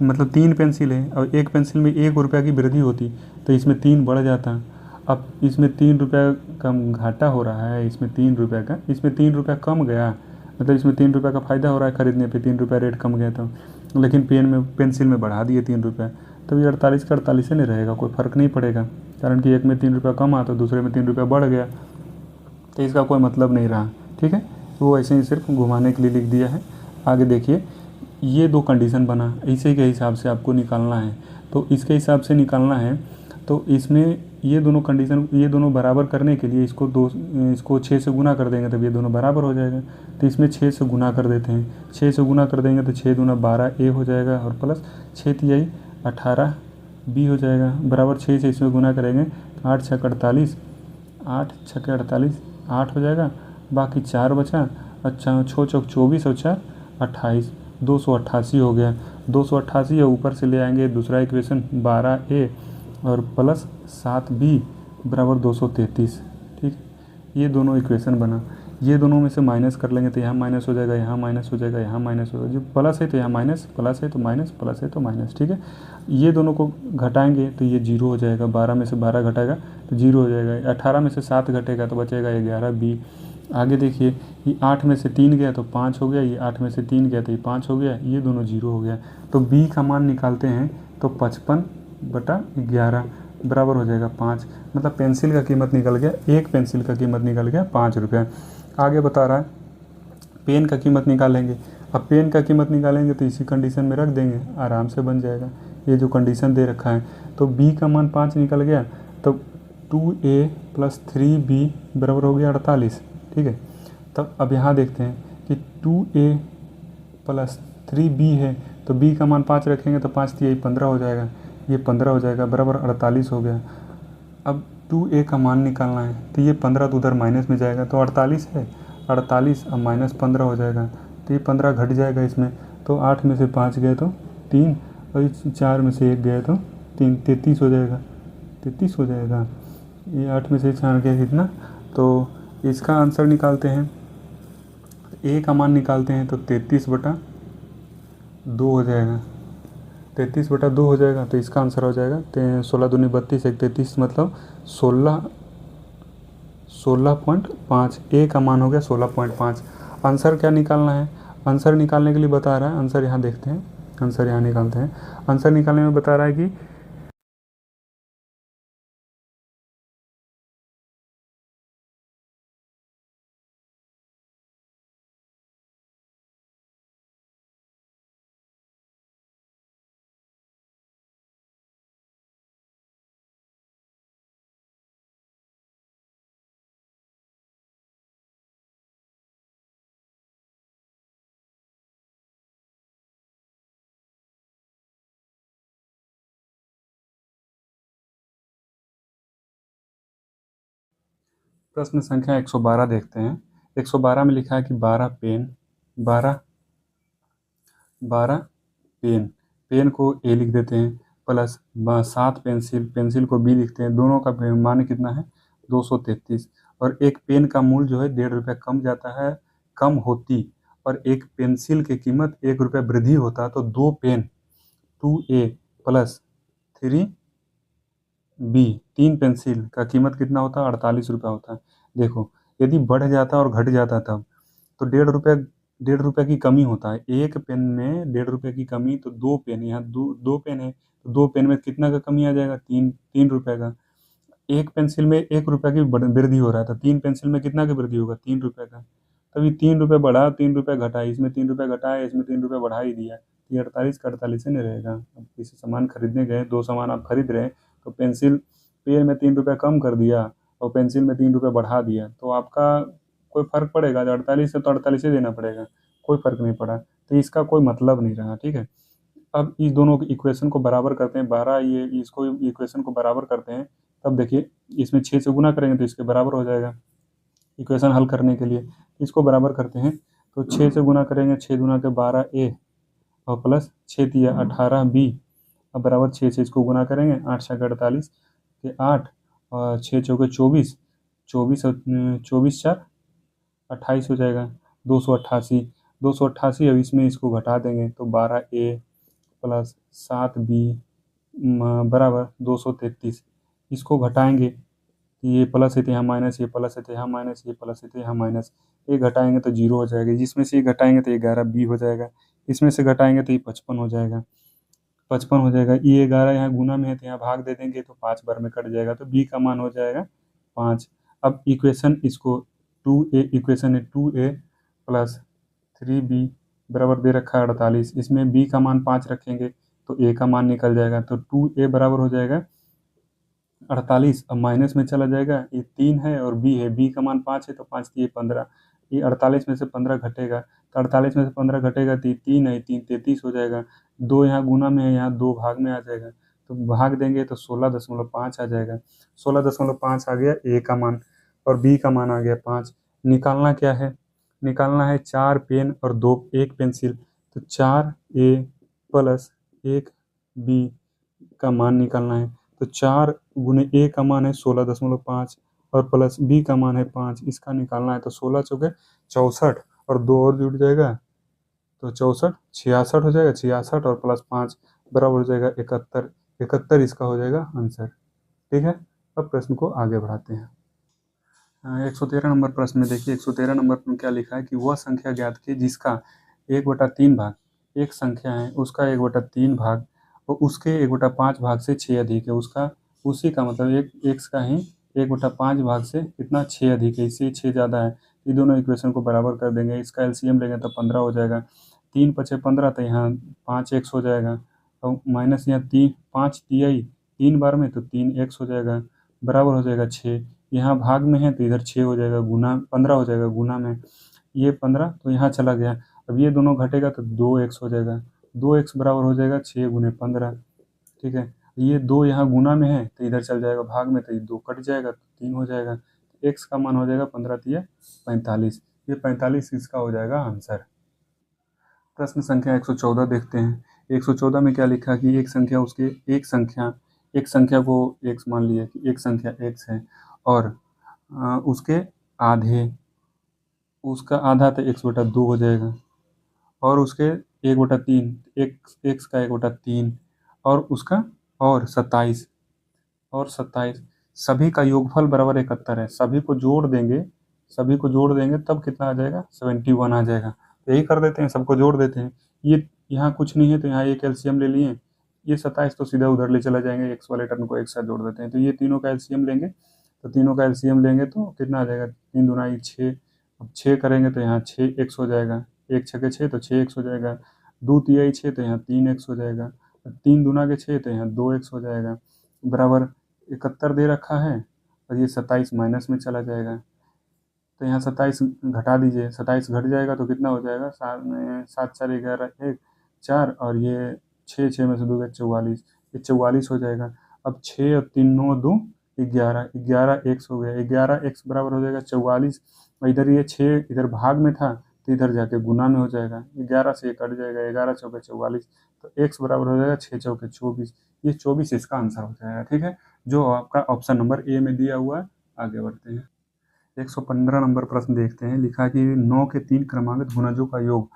मतलब 3 पेंसिल है और एक पेंसिल में 1 रुपया की वृद्धि होती तो इसमें 3 बढ़ जाता। अब इसमें 3 रुपया का घाटा हो रहा है, इसमें 3 रुपया का, इसमें 3 रुपया कम गया, मतलब इसमें 3 रुपया का फ़ायदा हो रहा है खरीदने पे, 3 रुपया रेट कम गया तो। लेकिन पेंसिल में बढ़ा दिए 3 रुपया, तो ये 48 का 48 नहीं रहेगा, कोई फ़र्क नहीं पड़ेगा, कारण कि एक में 3 रुपया कम आता, दूसरे में 3 रुपया बढ़ गया, तो इसका कोई मतलब नहीं रहा। ठीक है, वो ऐसे ही सिर्फ घुमाने के लिए लिख दिया है। आगे देखिए, ये 2 कंडीशन बना, इसी के हिसाब से आपको निकालना है। तो इसके हिसाब से निकालना है तो इसमें ये दोनों कंडीशन, ये दोनों बराबर करने के लिए इसको 6 से गुना कर देंगे तब ये दोनों बराबर हो जाएगा। तो इसमें 6 से गुना कर देते हैं, 6 से गुना कर देंगे तो 6 दूना 12A हो जाएगा और प्लस 6 तिहाई 18B हो जाएगा, बराबर 6 से इसमें गुना करेंगे तो 8 छक 48, 8 छक 48 8 हो जाएगा, बाकी 4 बचा, अच्छा 6 चौक 24 और 4 28, 288 हो गया। 288 और ऊपर से ले आएंगे दूसरा इक्वेशन 12A और प्लस 7B बराबर 233। ठीक, ये दोनों इक्वेशन बना। ये दोनों में से माइनस कर लेंगे तो यहाँ माइनस हो जाएगा, यहाँ माइनस हो जाएगा, यहाँ माइनस हो जाएगा। जो प्लस है तो यहाँ माइनस, प्लस है तो माइनस, प्लस है तो माइनस। ठीक है, ये दोनों को घटाएंगे तो ये 0 हो जाएगा, 12 में से 12 घटाएगा तो 0 हो जाएगा, 18 में से 7 घटेगा तो बचेगा 11B। आगे देखिए, ये 8 में से 3 गया तो 5 हो गया, ये 8 में से 3 गया तो ये 5 हो गया, ये दोनों 0 हो गया। तो B का मान निकालते हैं तो 55/11 बराबर हो जाएगा 5, मतलब पेंसिल का कीमत निकल गया, एक पेंसिल का कीमत निकल गया 5 रुपये। आगे बता रहा है पेन का कीमत निकालेंगे। अब पेन का कीमत निकालेंगे तो इसी कंडीशन में रख देंगे, आराम से बन जाएगा। ये जो कंडीशन दे रखा है तो B का मान 5 निकल गया, तो 2A प्लस 3B बराबर हो गया 48। ठीक है, तब अब यहाँ देखते हैं कि 2A प्लस 3B है तो B का मान 5 रखेंगे तो 5 तिहाई 15 हो जाएगा, ये 15 हो जाएगा, बराबर 48 हो गया। अब 2A का मान निकालना है तो ये 15 तो उधर माइनस में जाएगा, तो 48 है, 48 अब माइनस 15 हो जाएगा, तो ये 15 घट जाएगा इसमें, तो 8 में से 5 गए तो 3 और इस 4 में से 1 गए तो 3, 33 हो जाएगा, 33 हो जाएगा। ये 8 में से 4 गया कितना, तो इसका आंसर निकालते हैं, A का मान निकालते हैं तो 33/2 हो जाएगा, 33/2 हो जाएगा। तो इसका आंसर हो जाएगा 16 दूनी 32, 33 मतलब 16.5। A का मान हो गया 16.5। आंसर क्या निकालना है, आंसर निकालने के लिए बता रहा है, आंसर यहाँ देखते हैं, आंसर यहाँ निकालते हैं। आंसर निकालने में बता रहा है कि प्रश्न संख्या 112 देखते हैं। 112 में लिखा है कि 12 पेन, पेन को A लिख देते हैं, प्लस 7 पेंसिल को B लिखते हैं। दोनों का मान कितना है 233, और एक पेन का मूल्य जो है 1.5 रुपया कम जाता है, कम होती, और एक पेंसिल की कीमत 1 रुपया वृद्धि होता, तो 2 pen 2A plus 3B 3 pencil का कीमत कितना होता है 48 रुपया होता है। देखो, यदि बढ़ जाता और घट जाता तब तो 1.5 रुपया की कमी होता है। एक पेन में 1.5 रुपये की कमी, तो 2 पेन, यहाँ दो पेन है तो 2 पेन में कितना का कमी आ जाएगा, 3 रुपये का। एक पेंसिल में 1 रुपया की वृद्धि हो रहा है तो 3 पेंसिल में कितना की वृद्धि होगा, 3 रुपये का। तभी 3 रुपये बढ़ा, 3 रुपये घटा, इसमें 3 रुपये घटाया, इसमें 3 रुपये बढ़ा ही दिया, ये 48 का 48 से नहीं रहेगा। अब किसी सामान खरीदने गए, 2 सामान आप खरीद रहे हैं तो पेन में 3 रुपया कम कर दिया और पेंसिल में 3 रुपये बढ़ा दिया तो आपका कोई फ़र्क पड़ेगा? 48 है तो 48 ही देना पड़ेगा, कोई फ़र्क नहीं पड़ा, तो इसका कोई मतलब नहीं रहा, ठीक है। अब इस दोनों की इक्वेशन को बराबर करते हैं, 12 ये इसको इक्वेशन को बराबर करते हैं, तब देखिए इसमें 6 से गुना करेंगे तो इसके बराबर हो जाएगा। इक्वेशन हल करने के लिए इसको बराबर करते हैं, तो 6 से गुना करेंगे, 6 दूना के 12a और प्लस 6 तिया 18b, अब बराबर 6 से इसको गुना करेंगे, 8 छः 48 के 8 और 6 चौके 24, 24 और 24 4 28 हो जाएगा, 288, 288। अब इसमें इसको घटा देंगे तो 12a प्लस 7b बराबर 233। इसको घटाएंगे, ये प्लस है तो यहाँ माइनस, ये प्लस है तो यहाँ माइनस, ये प्लस है तो यहाँ माइनस, ये घटाएंगे तो 0 हो जाएगा, जिसमें से ये घटाएंगे तो 11b हो जाएगा, इसमें से घटाएंगे तो ये 55 हो जाएगा, 55 हो जाएगा। ये 11 यहाँ गुना में है तो यहाँ भाग दे देंगे तो 5 बार में कट जाएगा, तो b का मान हो जाएगा 5। अब इक्वेशन इसको 2a, इक्वेशन है 2a प्लस 3b बराबर दे रखा है 48, इसमें b का मान 5 रखेंगे तो a का मान निकल जाएगा, तो 2a बराबर हो जाएगा 48। अब माइनस में चला जाएगा, ये 3 है और b है, b का मान 5 है तो 5 दिए 15, ये 48 में से 15 घटेगा, तो 48 में से 15 घटेगा तो ये 3 है, 3 33 हो जाएगा, 2 यहाँ गुना में है, यहाँ 2 भाग में आ जाएगा, तो भाग देंगे तो 16.5 आ जाएगा, 16.5 आ गया a का मान और b का मान आ गया 5। निकालना क्या है? निकालना है 4 पेन और 1 पेंसिल, तो 4a प्लस 1b का मान निकालना है, तो 4 गुने a का मान है 16.5 और प्लस b का मान है 5, इसका निकालना है, तो 16 चौके 64 और 2 और जुड़ जाएगा तो 64 66 हो जाएगा, 66 और प्लस 5 बराबर हो जाएगा 71, 71 इसका हो जाएगा आंसर, ठीक है। अब प्रश्न को आगे बढ़ाते हैं। 113 नंबर प्रश्न में देखिए, 113 नंबर में क्या लिखा है कि वह संख्या ज्ञात की जिसका 1/3 भाग, एक संख्या है उसका 1/3 भाग और उसके 1/5 भाग से 6 अधिक है, उसका उसी का मतलब एक एक्स का ही 1/5 भाग से कितना 6 अधिक है, इससे 6 ज़्यादा है। ये दोनों इक्वेशन को बराबर कर देंगे, इसका एलसीएम लेंगे तो 15 हो जाएगा, 3 पचे 15, तो यहाँ 5 एक्स हो जाएगा और माइनस यहाँ 5 दिया ही 3 बार में तो 3 एक्स हो जाएगा, बराबर हो जाएगा 6। यहाँ भाग में है तो इधर 6 हो जाएगा, गुना 15 हो जाएगा, गुना में ये 15 तो यहाँ चला गया, अब ये दोनों घटेगा तो 2x हो जाएगा, 2x बराबर हो जाएगा 6 गुने 15, ठीक है। ये 2 यहाँ गुना में है तो इधर चल जाएगा भाग में, तो ये 2 कट जाएगा तो 3 हो जाएगा, x का मान हो जाएगा 15 तिया 45, ये 45 इसका हो जाएगा आंसर। प्रश्न संख्या 114 देखते हैं। 114 में क्या लिखा कि एक संख्या को x मान लिया कि एक संख्या x है और उसके आधे, उसका आधा तो 1/2 हो जाएगा और उसके 1/3 x का 1/3 और उसका और 27 सभी का योगफल बराबर 71 है, सभी को जोड़ देंगे तब कितना आ जाएगा 71 आ जाएगा, तो यही कर देते हैं, सबको जोड़ देते हैं। ये यहाँ कुछ नहीं है तो यहाँ एक एलसीएम ले लिए, ये 27 तो सीधा उधर ले चला जाएंगे, एक्स वाले टर्म को एक साथ जोड़ देते हैं, तो ये तीनों का एलसीएम लेंगे, तो तीनों का एलसीएम लेंगे तो कितना आ जाएगा 3 दूना 6, अब 6 करेंगे तो यहाँ 6 एक्स हो जाएगा, 1 छके 6 तो 6 एक्स हो जाएगा, 2 तिया 6 तो यहाँ 3 एक्स हो जाएगा, 3 दूना के 6 तो यहाँ 2 एक्स हो जाएगा, बराबर 71 दे रखा है और ये 27 माइनस में चला जाएगा, तो यहाँ 27 घटा दीजिए, 27 घट जाएगा तो कितना हो जाएगा 7 4 11 1 4 और ये 6 में से 2 गए 44, ये 44 हो जाएगा। अब 6 और 3 9 2 11 एक्स हो गया, 11 एक्स बराबर हो जाएगा 44, इधर ये 6 इधर भाग में था तो इधर जाके गुना में हो जाएगा, 11 से कट जाएगा, 11 चौके 44, तो एक्स बराबर हो जाएगा 6 चौके 24, ये 24 इसका आंसर हो जाएगा, ठीक है, जो आपका ऑप्शन नंबर ए में दिया हुआ है। आगे बढ़ते हैं। 115 नंबर प्रश्न देखते हैं, लिखा कि 9 के 3 क्रमागत गुणजों का योग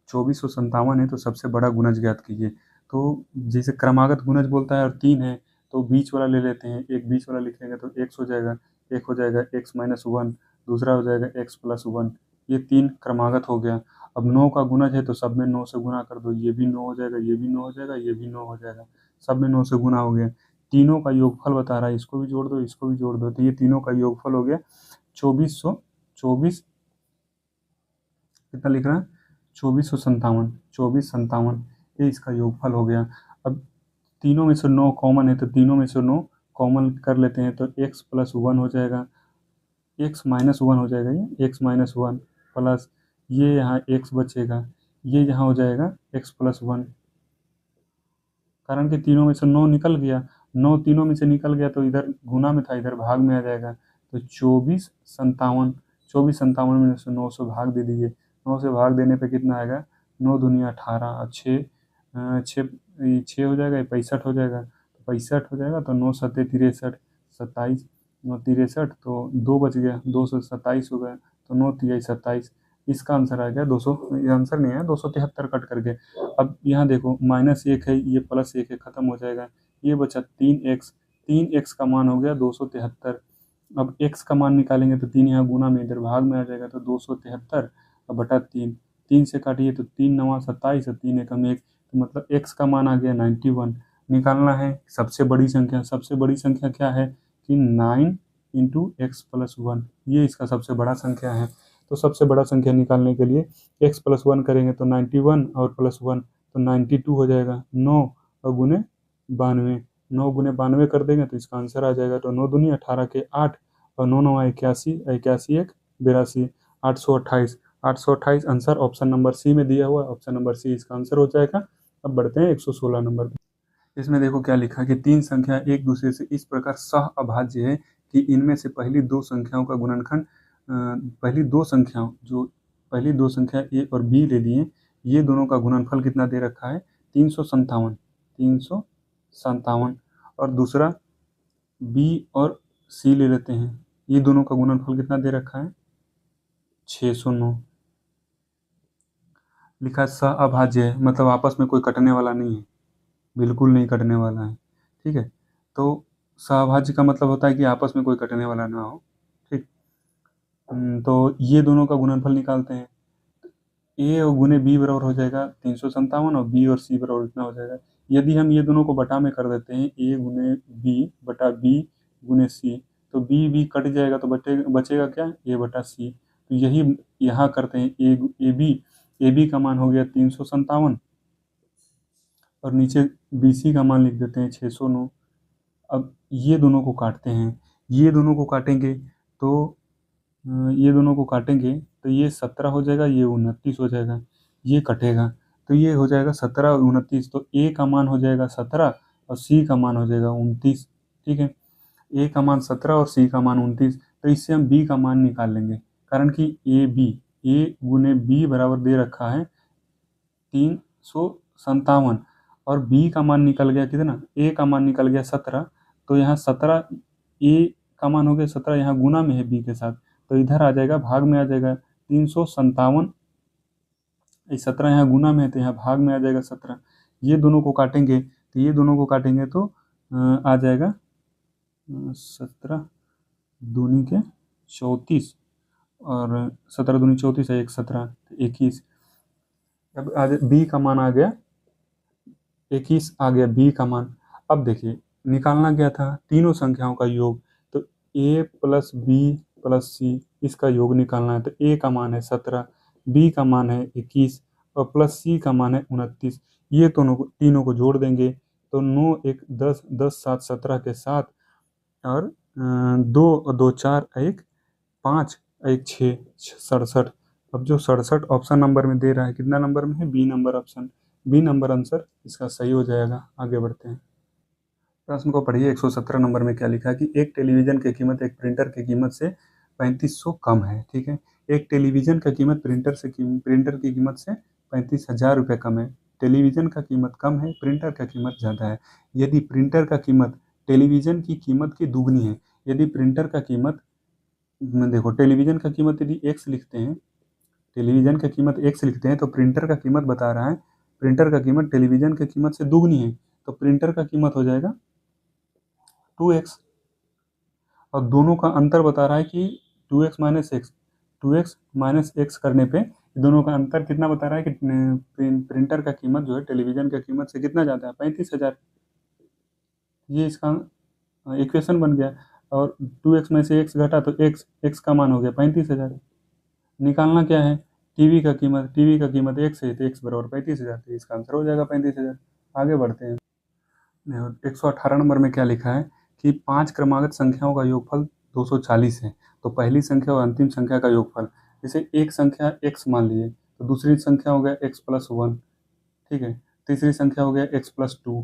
2457 है, तो सबसे बड़ा गुणज ज्ञात कीजिए। तो जैसे क्रमागत गुणज बोलता है और 3 है तो बीच वाला ले लेते हैं, एक बीच वाला लिखेंगे तो x हो जाएगा, एक हो जाएगा x माइनस 1, दूसरा हो जाएगा x प्लस 1, ये 3 क्रमागत हो गया। अब 9 का गुणज है तो सब में 9 से गुना कर दो, ये भी 9 हो जाएगा, ये भी 9 हो जाएगा, ये भी 9 हो जाएगा, सब में 9 से गुना हो गया। तीनों का योगफल बता रहा है, इसको भी जोड़ दो, इसको भी जोड़ दो, तो ये तीनों का योगफल हो गया 2424, कितना लिख रहा है 2457, ये इसका योगफल हो गया। अब तीनों में से 9 कॉमन है तो तीनों में से 9 कॉमन कर लेते हैं तो x प्लस वन हो जाएगा, x माइनस वन हो जाएगा, ये x माइनस वन प्लस ये यहाँ x बचेगा, ये यहाँ हो जाएगा x प्लस वन। कारण कि तीनों में से 9 निकल गया, 9 तीनों में से निकल गया तो इधर गुना में था, इधर भाग में आ जाएगा। तो 24 में से 9 से भाग दे दीजिए, 9 से भाग देने पे कितना आएगा, 9 दूनी 18 और 6 6 हो जाएगा, 65 हो जाएगा, तो 65 हो जाएगा। तो 9 सत्ते 63, 27 9 63, तो 2 बच गया, 2 से 27 हो गया, तो 9 तिया 27। इसका आंसर आ गया 200, ये आंसर नहीं है, 273 कट करके। अब यहाँ देखो -1 है, ये +1 है, खत्म हो जाएगा, ये बचा 3x, 3x का मान हो गया 273। अब x का मान निकालेंगे तो 3 यहाँ गुना में, इधर भाग में आ जाएगा, तो 273 और बटा 3, 3 से काटिए तो 3 9 27 और 3 एकम 1, तो मतलब x का मान आ गया 91। निकालना है सबसे बड़ी संख्या, सबसे बड़ी संख्या क्या है कि 9 इंटू एक्स प्लस वन, ये इसका सबसे बड़ा संख्या है। तो सबसे बड़ा संख्या निकालने के लिए x प्लस वन करेंगे तो 91 और प्लस वन तो 92 हो जाएगा। 9 और गुने 92, 9 गुने 92 कर देंगे तो इसका आंसर आ जाएगा। तो 9 दूनी 18 के 8 और 9 9 81, 81 1 82, 828, 828 आंसर ऑप्शन नंबर सी में दिया हुआ है, ऑप्शन नंबर सी इसका आंसर हो जाएगा। अब बढ़ते हैं 116 नंबर पे। इसमें देखो क्या लिखा कि तीन संख्या एक दूसरे से इस प्रकार सह अभाज्य है कि इनमें से पहली दो संख्याओं का गुणनखंड, पहली दो संख्या ए और बी ले लिए, ये दोनों का गुणनफल कितना दे रखा है 357, 357। और दूसरा बी और सी ले लेते हैं, ये दोनों का गुणनफल कितना दे रखा है 609। लिखा सह अभाज्य है, मतलब आपस में कोई कटने वाला नहीं है, बिल्कुल नहीं कटने वाला है, ठीक है। तो सहअभाज्य का मतलब होता है कि आपस में कोई कटने वाला ना हो, ठीक। तो ये दोनों का गुणनफल निकालते हैं, ए और गुने बी बराबर हो जाएगा 357 और बी और सी बराबर इतना हो जाएगा। यदि हम ये दोनों को बटा में कर देते हैं, ए गुने बी बटा बी गुने सी, तो बी कट जाएगा तो बचेगा क्या, ए बटा सी। तो यही यहाँ करते हैं, ए बी का मान हो गया 357 और नीचे बी सी का मान लिख देते हैं 609। अब ये दोनों को काटते हैं, ये दोनों को काटेंगे तो ये 17 हो जाएगा, ये 29 हो जाएगा, ये कटेगा तो ये हो जाएगा 17 और 29। तो ए का मान हो जाएगा 17 और सी का मान हो जाएगा 29, ठीक है। ए का मान 17 और सी का मान 29, तो इससे हम बी का मान निकाल लेंगे, कारण कि ए गुने बी बराबर दे रखा है 357 और बी का मान निकल गया कितना, ए का मान निकल गया 17। तो यहाँ 17 ए का मान हो गया 17, यहाँ गुना में है बी के साथ, तो इधर आ जाएगा, भाग में आ जाएगा 357, 17 यहाँ गुना में है तो यहाँ भाग में आ जाएगा 17। ये दोनों को काटेंगे तो आ जाएगा 17 दूनी के 34 और 17 दूनी 34 है, 1 17 21। अब बी का मान आ गया 21, आ गया बी का मान। अब देखिए निकालना क्या था, तीनों संख्याओं का योग, तो ए प्लस बी प्लस सी इसका योग निकालना है। तो ए का मान है 17, बी का मान है 21 और प्लस सी का मान है 29। ये तीनों को जोड़ देंगे तो 9 1 10, 10 7 17 के 7 और 2 2 4 1 5 1 6 67। अब जो 67 ऑप्शन नंबर में दे रहा है, कितना नंबर में है, B number option, B number answer इसका सही हो जाएगा। आगे बढ़ते हैं, प्रश्न को पढ़िए। 117 नंबर में क्या लिखा है कि एक टेलीविज़न की कीमत एक प्रिंटर की कीमत से 3500 कम है, ठीक है। एक टेलीविज़न का कीमत प्रिंटर की कीमत से 35,000 रुपये कम है। टेलीविज़न का कीमत कम है, प्रिंटर का कीमत ज़्यादा है। यदि प्रिंटर का कीमत टेलीविज़न की कीमत की दुगनी है, यदि प्रिंटर का कीमत, देखो टेलीविज़न का कीमत यदि x लिखते हैं, टेलीविज़न का कीमत x लिखते हैं तो प्रिंटर का कीमत बता रहा है, प्रिंटर का कीमत टेलीविज़न की कीमत से दुगनी है, तो प्रिंटर का कीमत हो जाएगा 2x। और दोनों का अंतर बता रहा है कि 2x माइनस x करने पे दोनों का अंतर कितना बता रहा है कि प्रिंटर का कीमत जो है टेलीविज़न का कीमत से कितना ज़्यादा है, 35,000। ये इसका इक्वेशन बन गया। और 2x में से x घटा तो x का मान हो गया 35,000। निकालना क्या है, टीवी का कीमत x है तो x बराबर 35,000, तो इसका आंसर हो जाएगा 35,000। आगे बढ़ते हैं। 118 नंबर में क्या लिखा है कि 5 क्रमागत संख्याओं का योगफल 240 है, तो पहली संख्या और अंतिम संख्या का योगफल, जैसे एक संख्या x मान लिए तो दूसरी संख्या हो गया x + 1, ठीक है, तीसरी संख्या हो गया x + 2।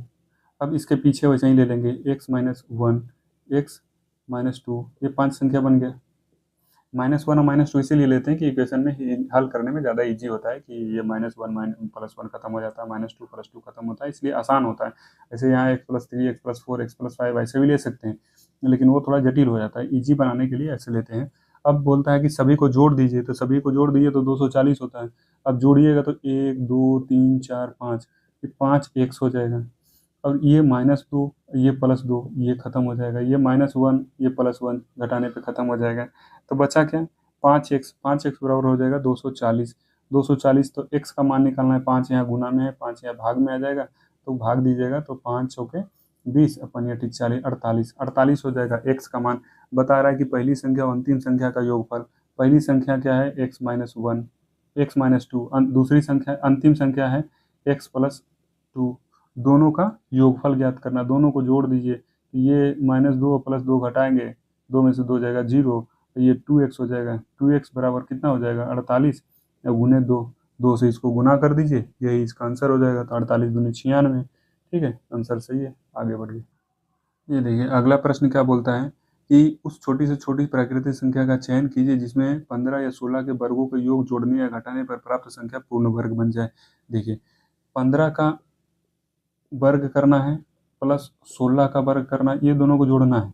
अब इसके पीछे वैसे ही ले लेंगे x - 1, x - 2, ये 5 संख्या बन गया। -1 और -2 इसीलिए लेते हैं कि इक्वेशन में हल करने में ज़्यादा ईजी होता है कि ये -1 +1 खत्म हो जाता है, -2 +2 खत्म होता है, इसलिए आसान होता है। ऐसे यहाँ x + 3, x + 4, x + 5 ऐसे भी ले सकते हैं, लेकिन वो थोड़ा जटिल हो जाता है। ईजी बनाने के लिए ऐसे लेते हैं। अब बोलता है कि सभी को जोड़ दीजिए, तो सभी को जोड़ दीजिए तो 240 होता है। अब जोड़िएगा तो 1, 2, 3, 4, 5, ये 5 x हो जाएगा। और ये -2, ये +2, ये खत्म हो जाएगा। ये -1, ये +1 घटाने पे खत्म हो जाएगा। तो बचा क्या? 5x, 5x बराबर हो जाएगा 240। 240 तो x का मान निकालना है, 5 यहाँ गुना में है, 5 यहाँ भाग में आ जाएगा, तो भाग दीजिएगा तो 5 चौके 20 अपन 40, 48, 48 हो जाएगा x का मान। बता रहा है कि पहली संख्या और अंतिम संख्या का योगफल। पहली संख्या क्या है? x - 1, x - 2। दूसरी संख्या अंतिम संख्या है x + 2। दोनों का योगफल ज्ञात करना, दोनों को जोड़ दीजिए। ये -2 + 2 घटाएंगे, 2 में से 2 जाएगा 0, तो ये 2x हो जाएगा। 2x बराबर कितना हो जाएगा? 48 या गुने 2, 2 से इसको गुना कर दीजिए, यही इसका आंसर हो जाएगा। तो 48 दूनी 96, ठीक है, आंसर सही है। आगे बढ़िए। ये देखिए अगला प्रश्न क्या बोलता है कि उस छोटी से छोटी प्राकृतिक संख्या का चयन कीजिए जिसमें 15 या 16 के वर्गों के योग जोड़ने या घटाने पर प्राप्त संख्या पूर्ण वर्ग बन जाए। देखिए 15 का वर्ग करना है प्लस 16 का वर्ग करना है, ये दोनों को जोड़ना है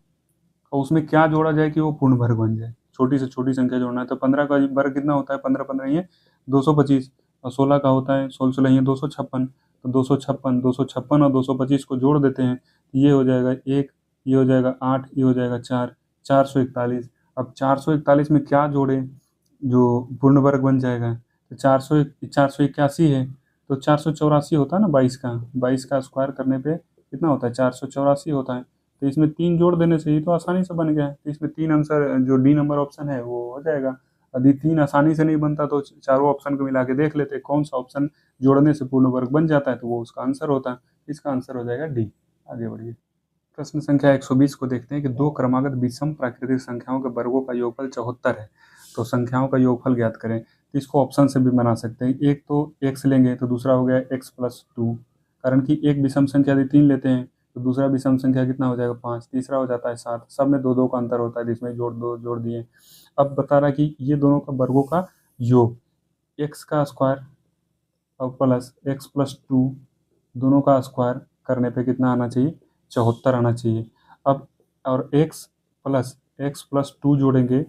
और उसमें क्या जोड़ा जाए कि वो पूर्ण वर्ग बन जाए। छोटी से छोटी संख्या जोड़ना है, तो 15 का वर्ग कितना होता है? 15 15 ये 225, और 16 का होता है 16 16 ये 256, तो 256 256 और 225 को जोड़ देते हैं, ये हो जाएगा 1, ये हो जाएगा 8, ये हो जाएगा 4, 441। अब 441 में क्या जोड़े जो पूर्ण वर्ग बन जाएगा? तो 481 है, तो 484 होता है ना 22 का, 22 का स्क्वायर करने पे कितना होता है? 484 होता है। तो इसमें 3 जोड़ देने से ही तो आसानी से बन गया है। तो इसमें 3 आंसर, जो डी नंबर ऑप्शन है वो हो जाएगा। यदि 3 आसानी से नहीं बनता तो चारों ऑप्शन को मिला के देख लेते कौन सा ऑप्शन जोड़ने से पूर्ण वर्ग बन जाता है, तो वो उसका आंसर होता है। इसका आंसर हो जाएगा डी। आगे बढ़िए। प्रश्न संख्या 120 को देखते हैं कि दो क्रमागत विषम प्राकृतिक संख्याओं के वर्गों का योगफल 74 है, तो संख्याओं का योगफल ज्ञात करें। तो इसको ऑप्शन से भी बना सकते हैं। एक तो x लेंगे तो दूसरा हो गया x + 2, कारण कि एक विषम संख्या यदि 3 लेते हैं तो दूसरा विषम संख्या कितना हो जाएगा? 5, तीसरा हो जाता है 7, सब में 2 2 का अंतर होता है, जिसमें जोड़ दिए। अब बता रहा है कि ये दोनों का वर्गों का योग, x का स्क्वायर और प्लस x + 2 दोनों का स्क्वायर करने पे कितना आना चाहिए? 74 आना चाहिए। अब और x + 2 जोड़ेंगे,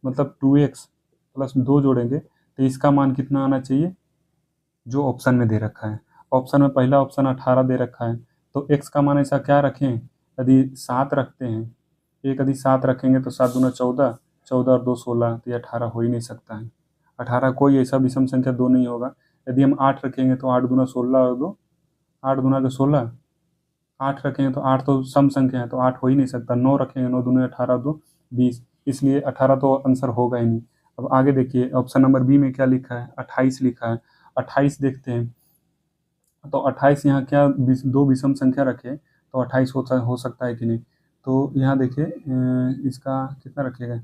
मतलब 2x + 2 जोड़ेंगे तो इसका मान कितना आना चाहिए? जो ऑप्शन में दे रखा है। ऑप्शन में पहला ऑप्शन 18 दे रखा है, तो x का मान ऐसा क्या रखें? यदि 7 रखते हैं, एक यदि 7 रखेंगे तो 7 दूना 14, 14 और 2 16, तो ये 18 हो ही नहीं सकता है। 18 कोई ऐसा विषम संख्या 2 नहीं होगा। यदि हम 8 रखेंगे तो 8 दूना 16 और 2, 8 दूना के 16, 8 रखेंगे तो 8 तो सम संख्या है, तो 8 हो ही नहीं सकता। 9 रखेंगे, 9 दूनी 18, 2 20, इसलिए 18 तो आंसर होगा ही नहीं। अब आगे देखिए ऑप्शन नंबर बी में क्या लिखा है? 28 लिखा है। 28 देखते हैं, तो 28 यहाँ क्या दो विषम संख्या रखे तो 28 हो सकता है कि नहीं? तो यहाँ देखिए इसका कितना रखिएगा?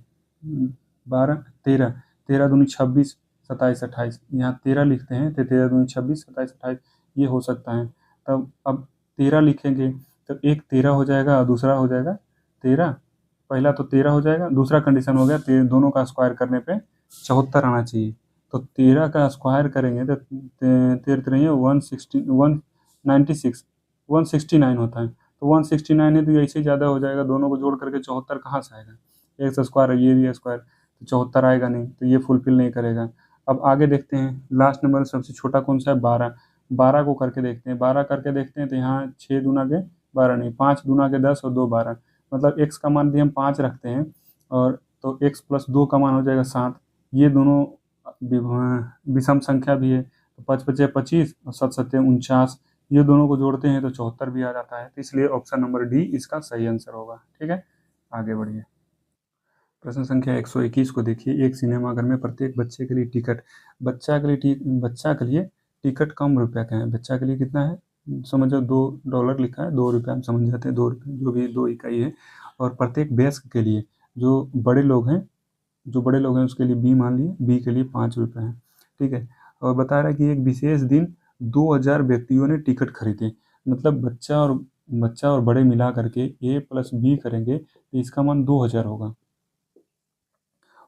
12 13, 13 दूनी 26, 27 28, यहाँ 13 लिखते हैं तो 13 दूनी 26, 27 28 ये हो सकता है। तब अब 13 लिखेंगे तो एक 13 हो जाएगा और दूसरा हो जाएगा 13। पहला तो 13 हो जाएगा, दूसरा कंडीशन हो गया दोनों का स्क्वायर करने पे 74 आना चाहिए। तो 13 का स्क्वायर करेंगे तो 13 196, 169 होता है। तो 169 है तो ऐसे ज़्यादा हो जाएगा, दोनों को जोड़ करके 74 कहाँ से आएगा? एक से स्क्वायर है, ये भी स्क्वायर, तो 74 आएगा नहीं, तो ये फुलफिल नहीं करेगा। अब आगे देखते हैं, लास्ट नंबर सबसे छोटा कौन सा है? 12। 12 को करके देखते हैं, 12 करके देखते हैं तो यहाँ 6 दूना के 12 नहीं, 5 दूना के 10 और 2 12, मतलब x का मान भी हम 5 रखते हैं, और तो x + 2 का मान हो जाएगा 7। ये दोनों विषम संख्या भी है, तो 5 5 25 और 7 7 49, ये दोनों को जोड़ते हैं तो 74 भी आ जाता है। तो इसलिए ऑप्शन नंबर डी इसका सही आंसर होगा। ठीक है, आगे बढ़िए। प्रश्न संख्या 121 को देखिए। एक सिनेमाघर में प्रत्येक बच्चे के लिए टिकट, बच्चा के लिए टिकट कम रुपया का है। बच्चा के लिए कितना है? समझो $2 लिखा है, 2 रुपये हम समझ जाते हैं, 2 रुपये जो भी 2 इकाई है। और प्रत्येक वयस्क के लिए जो बड़े लोग हैं उसके लिए बी मान लिए, बी के लिए 5 रुपये है, ठीक है। और बता रहा है कि एक विशेष दिन 2000 व्यक्तियों ने टिकट खरीदे, मतलब बच्चा और बड़े मिला करके ए प्लस बी करेंगे तो इसका मान 2000 होगा।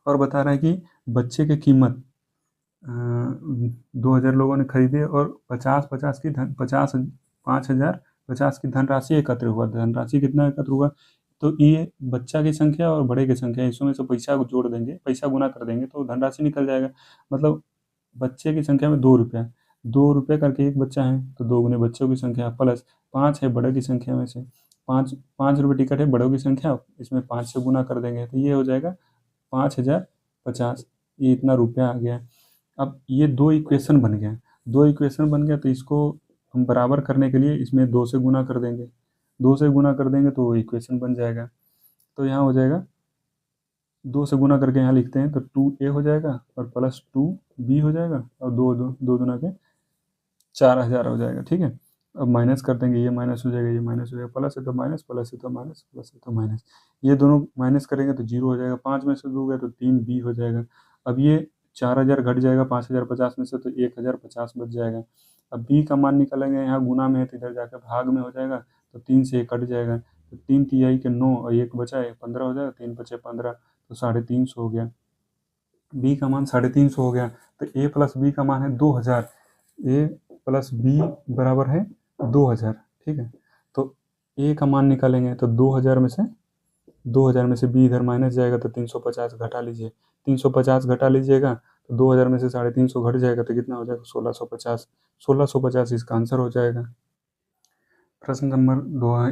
और बता रहा है कि बच्चे की कीमत 2000 लोगों ने खरीदे और 50 की धनराशि एकत्र हुआ। धनराशि कितना एकत्र हुआ, तो ये बच्चा की संख्या और बड़े की संख्या, इसमें से पैसा जोड़ देंगे, पैसा गुना कर देंगे तो धनराशि निकल जाएगा। मतलब बच्चे की संख्या में 2 रुपया, 2 रुपये करके एक बच्चा है तो 2 गुने बच्चों की संख्या प्लस 5 है बड़े की संख्या में से, 5 रुपये टिकट है बड़ों की संख्या, इसमें 5 से गुना कर देंगे तो ये हो जाएगा 5050, ये इतना रुपया आ गया। अब ये 2 इक्वेशन बन गया, 2 इक्वेशन बन गया तो इसको हम बराबर करने के लिए इसमें 2 से गुना कर देंगे, 2 से गुना कर देंगे तो इक्वेशन बन जाएगा। तो यहाँ हो जाएगा 2 से गुना करके यहाँ लिखते हैं तो 2a हो जाएगा और प्लस 2b हो जाएगा और 2 दुना के 4000 हो जाएगा, ठीक है। अब माइनस कर देंगे, ये माइनस हो जाएगा, ये माइनस हो जाएगा, प्लस है तो माइनस, प्लस है तो माइनस, प्लस है तो माइनस, ये दोनों माइनस करेंगे तो 0 हो जाएगा। 5 में से 2 गया तो 3b हो जाएगा। अब ये 4000 घट जाएगा 5050 में से तो 1050 बच जाएगा। अब b का मान निकालेंगे, यहाँ गुना में है तो इधर जाकर भाग में हो जाएगा तो 3 से 1 कट जाएगा तो 3 तिहाई के 9 और 1 बचा है 15 हो जाएगा, 3 बचे 15 तो 350 हो गया। b का मान 350 हो गया तो a प्लस b का मान है 2000, a प्लस बी बराबर है 2000, ठीक है। तो a का मान निकालेंगे तो 2000 में से b इधर माइनस जाएगा तो 350 घटा लीजिए, 350 घटा लीजिएगा तो 2000 में से 350 घट जाएगा तो कितना हो जाएगा 1650, 1650 इसका आंसर हो जाएगा। प्रश्न नंबर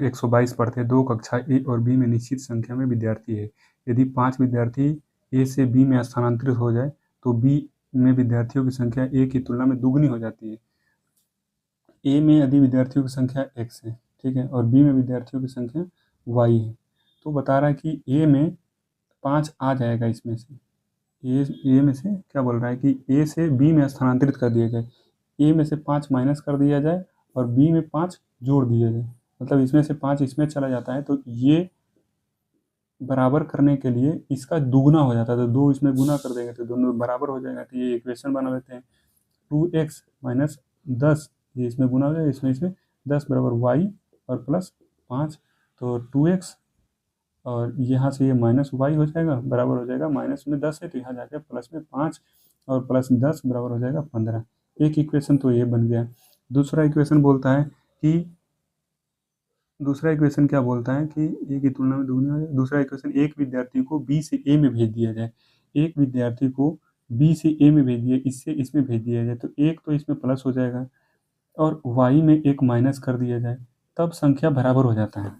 122 पढ़ते हैं। 2 कक्षा ए और बी में निश्चित संख्या में विद्यार्थी है। यदि 5 विद्यार्थी ए से बी में स्थानांतरित हो जाए तो बी में विद्यार्थियों की संख्या ए की तुलना में दुगनी हो जाती है। ए में यदि विद्यार्थियों की संख्या x है, ठीक है, और बी में विद्यार्थियों की संख्या y है, तो बता रहा है कि ए में 5 आ जाएगा इसमें से, ए में से क्या बोल रहा है कि ए से बी में स्थानांतरित कर दिया जाए, ए में से 5 माइनस कर दिया जाए और बी में 5 जोड़ दिया जाए, मतलब इसमें से 5 इसमें चला जाता है तो ये बराबर करने के लिए इसका दुगुना हो जाता है तो 2 इसमें गुना कर देंगे तो दोनों बराबर हो जाएगा। तो ये इक्वेशन बना लेते हैं, 2x माइनस 10, ये इसमें गुना हो जाएगा, इसमें 10 बराबर y और प्लस 5, तो 2x और यहाँ से ये माइनस y हो जाएगा, बराबर हो जाएगा, माइनस में 10 है तो यहाँ जाके प्लस में 5 और प्लस 10 बराबर हो जाएगा 15। एक इक्वेशन तो ये बन गया। दूसरा इक्वेशन क्या बोलता है कि ए की तुलना में दुगनी हो जाए। दूसरा इक्वेशन, एक विद्यार्थी को बी से ए में भेज दिया जाए, एक विद्यार्थी को बी से ए में भेज दिया, इससे इसमें भेज दिया जाए तो एक तो इसमें प्लस हो जाएगा और y में एक माइनस कर दिया जाए, तब संख्या बराबर हो जाता है।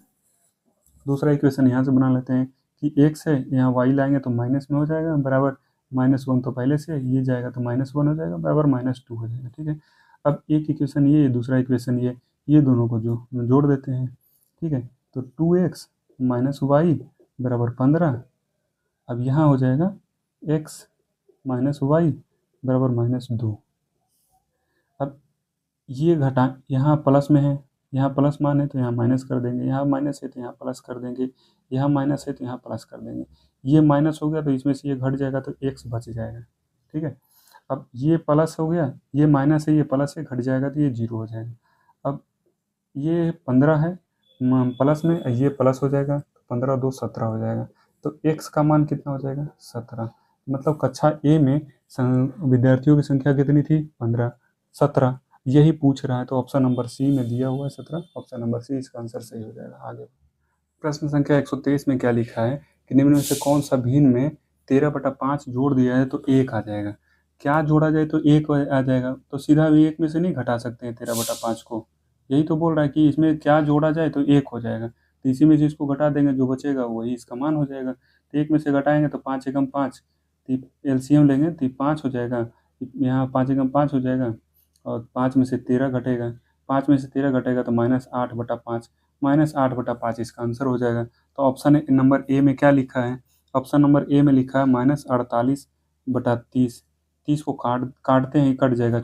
दूसरा इक्वेशन यहाँ से बना लेते हैं कि x है, यहाँ y लाएंगे तो माइनस में हो जाएगा, बराबर -1 तो पहले से ये जाएगा तो -1 हो जाएगा, बराबर -2 हो जाएगा, ठीक है। अब एक इक्वेशन ये, दूसरा इक्वेशन ये दोनों को जो जोड़ देते हैं, ठीक है। तो 2x माइनस y बराबर 15। अब यहाँ हो जाएगा x माइनस y बराबर -2। अब ये घटा, यहाँ प्लस में है, यहाँ प्लस मान है तो यहाँ माइनस कर देंगे, यहाँ माइनस है तो यहाँ प्लस कर देंगे, यहाँ माइनस है तो यहाँ प्लस कर देंगे, ये माइनस हो गया तो इसमें से ये घट जाएगा तो x बच जाएगा, ठीक है। अब ये प्लस हो गया, ये माइनस है, ये प्लस है, घट जाएगा तो ये 0 हो जाएगा। अब ये 15 है प्लस में, ये प्लस हो जाएगा, 15 2 17 हो जाएगा, तो x का मान कितना हो जाएगा 17। मतलब कक्षा ए में विद्यार्थियों की संख्या कितनी थी 15, 17 यही पूछ रहा है, तो ऑप्शन नंबर सी में दिया हुआ है 17, ऑप्शन नंबर सी इसका आंसर सही हो जाएगा। आगे प्रश्न संख्या 123 में क्या लिखा है कि निम्न में से कौन सा भिन्न में 13/5 जोड़ दिया है तो 1 आ जाएगा। क्या जोड़ा जाए तो 1 आ जाएगा, तो सीधा भी 1 में से नहीं घटा सकते हैं 13/5 को, यही तो बोल रहा है कि इसमें क्या जोड़ा जाए तो 1 हो जाएगा, तो इसी में से इसको घटा देंगे, जो बचेगा वही इसका मान हो जाएगा। तो 1 में से घटाएंगे तो 5 एकम 5, एलसीएम लेंगे तो 5 हो जाएगा, यहाँ 5 एकम 5 हो जाएगा और 5 में से 13 घटेगा, 5 में से 13 घटेगा तो -8/5, -8/5 इसका आंसर हो जाएगा। तो ऑप्शन नंबर ए में क्या लिखा है, ऑप्शन नंबर ए में लिखा है -48/30, 30 को काटते हैं कट जाएगा,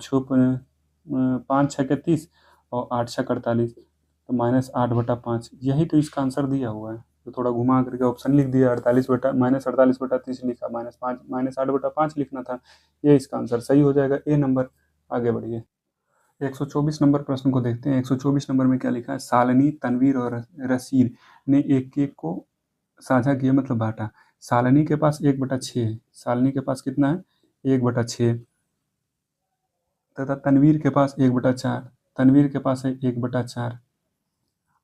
5 6 के 30 और 8 छः 48, तो -8/5, यही तो इसका आंसर दिया हुआ है। तो थोड़ा घुमा करके ऑप्शन लिख दिया, 48/-48/30 लिखा, -8/5 लिखना था। ये इसका आंसर सही हो जाएगा, ए नंबर। आगे बढ़िए, 124 नंबर प्रश्न को देखते हैं। 124 नंबर में क्या लिखा है, सालनी, तनवीर और रसीद ने एक एक को साझा किया, मतलब बांटा। सालनी के पास 1/6 है, सालनी के पास कितना है, 1/6, तथा तनवीर के पास 1/4, तनवीर के पास है 1/4।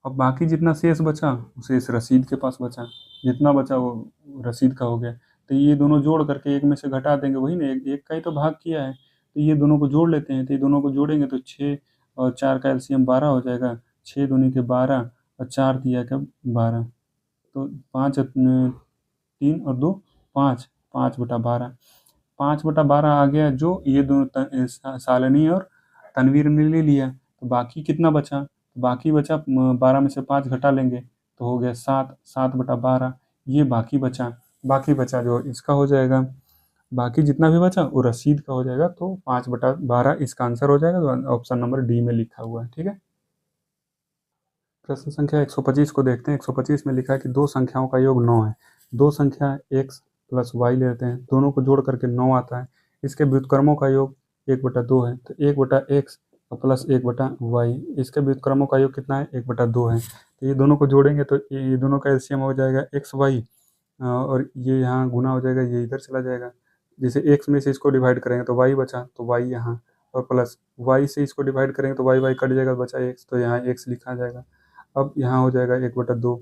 अब बाकी जितना शेष बचा, वो शेष रसीद के पास बचा, जितना बचा वो रसीद का हो गया। तो ये दोनों जोड़ करके एक में से घटा देंगे, वही ना, एक एक का ही तो भाग किया है, तो ये दोनों को जोड़ लेते हैं। तो ये दोनों को जोड़ेंगे तो 6 और 4 का एलसीएम 12 हो जाएगा, 6 दूनी के 12 और 4 दिया क्या 12, तो 5 3 और 2 5, 5/12, 5/12 आ गया, जो ये दोनों सालनी और तनवीर ने ले लिया। तो बाकी कितना बचा, बाकी बचा 12 में से 5 घटा लेंगे तो हो गया 7, 7/12, ये बाकी बचा। बाकी बचा जो इसका हो जाएगा, बाकी जितना भी बचा वो रसीद का हो जाएगा, तो 5/12 इसका आंसर हो जाएगा। तो ऑप्शन नंबर डी में लिखा हुआ है, ठीक है। प्रश्न संख्या 125 को देखते हैं। 125 में लिखा है कि दो संख्याओं का योग 9 है। दो संख्या x प्लस वाई लेते हैं, दोनों को जोड़ करके 9 आता है। इसके व्युत्क्रमों का योग 1/2 है, तो 1/x प्लस 1/y, इसके व्युत्क्रमों का योग कितना है, 1/2 है। तो ये दोनों को जोड़ेंगे तो ये दोनों का एलसीएम हो जाएगा xy, और ये यहाँ गुना हो जाएगा, ये इधर चला जाएगा। जैसे x में से इसको डिवाइड करेंगे तो y बचा, तो y यहाँ, और प्लस y से इसको डिवाइड करेंगे तो y कट जाएगा, बचा x, तो यहाँ x लिखा जाएगा। अब यहाँ हो जाएगा 1/2।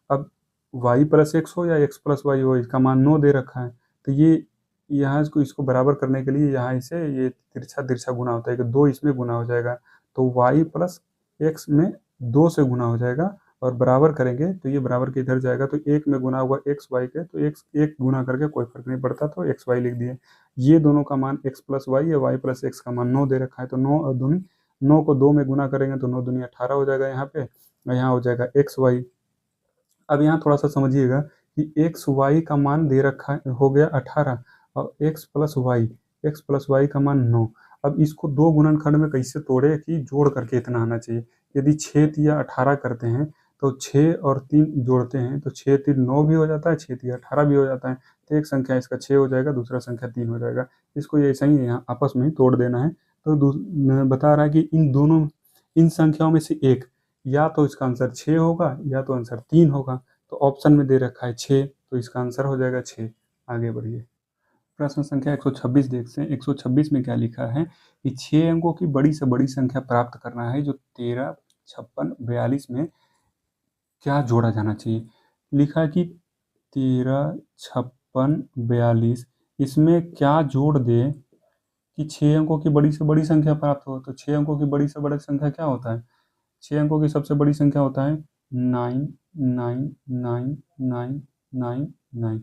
अब y प्लस एक्स हो या x प्लस वाई हो, इसका मान 9 दे रखा है, तो ये यहाँ इसको बराबर करने के लिए यहाँ इसे ये तिरछा तिरछा गुना होता है कि 2 इसमें गुना हो जाएगा, तो y प्लस एक्स में 2 से गुना हो जाएगा, और बराबर करेंगे तो ये बराबर के इधर जाएगा, तो 1 में गुना हुआ एक्स वाई के, तो x 1 गुना करके कोई फर्क नहीं पड़ता, तो एक्स वाई लिख दिए। ये दोनों का मान x प्लस वाई या y प्लस एक्स का मान 9 दे रखा है, तो 9 और दूनी 9 को 2 में गुना करेंगे तो 9 दूनी 18 हो जाएगा यहाँ पे, यहाँ हो जाएगा एक्स वाई। अब यहाँ थोड़ा सा समझिएगा कि एक्स वाई का मान दे रखा है, हो गया 18, और एक्स प्लस वाई का मान 9। अब इसको दो गुणनखंड में कैसे तोड़े कि जोड़ करके इतना आना चाहिए। यदि 6 या 18 करते हैं तो 6 और 3 जोड़ते हैं तो 6 3 9 भी हो जाता है, 6 3 18 भी हो जाता है। तो एक संख्या इसका 6 हो जाएगा, दूसरा संख्या 3 हो जाएगा। इसको ऐसा ही यहाँ आपस में ही तोड़ देना है। तो बता रहा है कि इन संख्याओं में से एक, या तो इसका आंसर 6 होगा या तो आंसर 3 होगा। तो ऑप्शन में दे रखा है 6, तो इसका आंसर हो जाएगा 6। आगे बढ़िए, प्रश्न संख्या 126 देखते हैं। 126 में क्या लिखा है कि 6 अंकों की बड़ी से बड़ी संख्या प्राप्त करना है जो 13, 56, 42 में क्या जोड़ा जाना चाहिए। लिखा है कि 13, 56, 42, इसमें क्या जोड़ दे कि 6 अंकों की बड़ी से बड़ी संख्या प्राप्त हो। तो 6 अंकों की बड़ी से बड़ी संख्या क्या होता है, 6 अंकों की सबसे बड़ी संख्या होता है 9 9 9 9 9 9।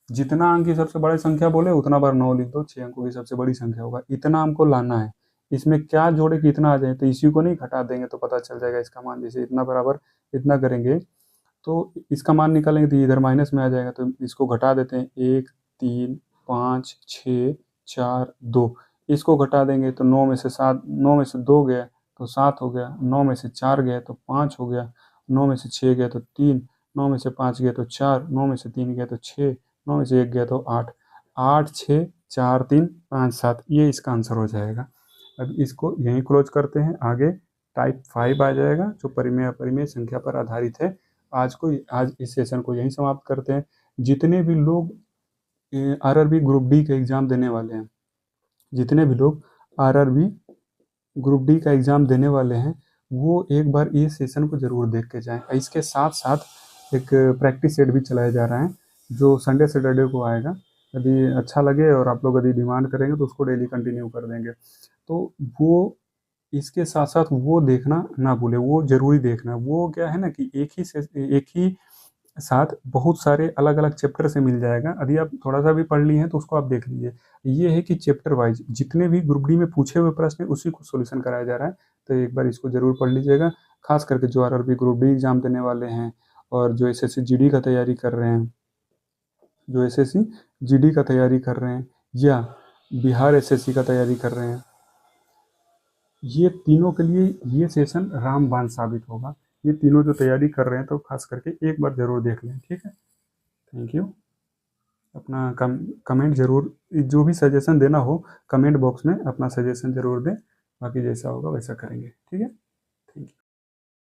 जितना अंक की सबसे बड़ी संख्या बोले उतना बार 9 लिख दो, 6 अंकों की सबसे बड़ी संख्या होगा। इतना हमको लाना है, इसमें क्या जोड़े कि इतना आ जाए, तो इसी को नहीं घटा देंगे तो पता चल जाएगा इसका मान। जैसे इतना बराबर इतना करेंगे तो इसका मान निकालेंगे तो इधर माइनस में आ जाएगा, तो इसको घटा देते हैं। 1 3 5 6 4 2, इसको घटा देंगे तो 9 में से 7, 9 में से 2 गया तो 7 हो गया, 9 में से 4 गया तो 5 हो गया, 9 में से 6 गया तो 3, 9 में से 5 गया तो 4, 9 में से 3 गया तो 6, 9 में से 1 गया तो 8, 8 6 4 3 5 7, ये इसका आंसर हो जाएगा। अब इसको यहीं क्लोज करते हैं। आगे टाइप 5 आ जाएगा जो परिमेय अपरिमेय संख्या पर आधारित है। आज इस सेशन को यहीं समाप्त करते हैं। जितने भी लोग आरआरबी ग्रुप डी का एग्ज़ाम देने वाले हैं, जितने भी लोग आरआरबी ग्रुप डी का एग्ज़ाम देने वाले हैं, वो एक बार ये सेशन को ज़रूर देख के जाएं। इसके साथ साथ एक प्रैक्टिस सेट भी चलाया जा रहा है जो संडे सैटरडे को आएगा। यदि अच्छा लगे और आप लोग यदि डिमांड करेंगे तो उसको डेली कंटिन्यू कर देंगे। तो वो इसके साथ साथ वो देखना ना भूले, वो जरूरी देखना। वो क्या है ना कि एक ही साथ बहुत सारे अलग अलग चैप्टर से मिल जाएगा। यदि आप थोड़ा सा भी पढ़ लिए हैं तो उसको आप देख लीजिए। ये है कि चैप्टर वाइज जितने भी ग्रुप डी में पूछे हुए प्रश्न है उसी को सोल्यूशन कराया जा रहा है। तो एक बार इसको जरूर पढ़ लीजिएगा। खास करके जो आरआरबी ग्रुप डी एग्जाम देने वाले हैं और जो एसएससी जीडी का तैयारी कर रहे हैं, जो एसएससी जीडी का तैयारी कर रहे हैं या बिहार एसएससी का तैयारी कर रहे हैं, ये तीनों के लिए ये सेशन रामबाण साबित होगा। ये तीनों जो तैयारी कर रहे हैं तो खास करके एक बार ज़रूर देख लें, ठीक है। Thank you. अपना कमेंट ज़रूर, जो भी सजेशन देना हो कमेंट बॉक्स में अपना सजेशन ज़रूर दें, बाकी जैसा होगा वैसा करेंगे, ठीक है।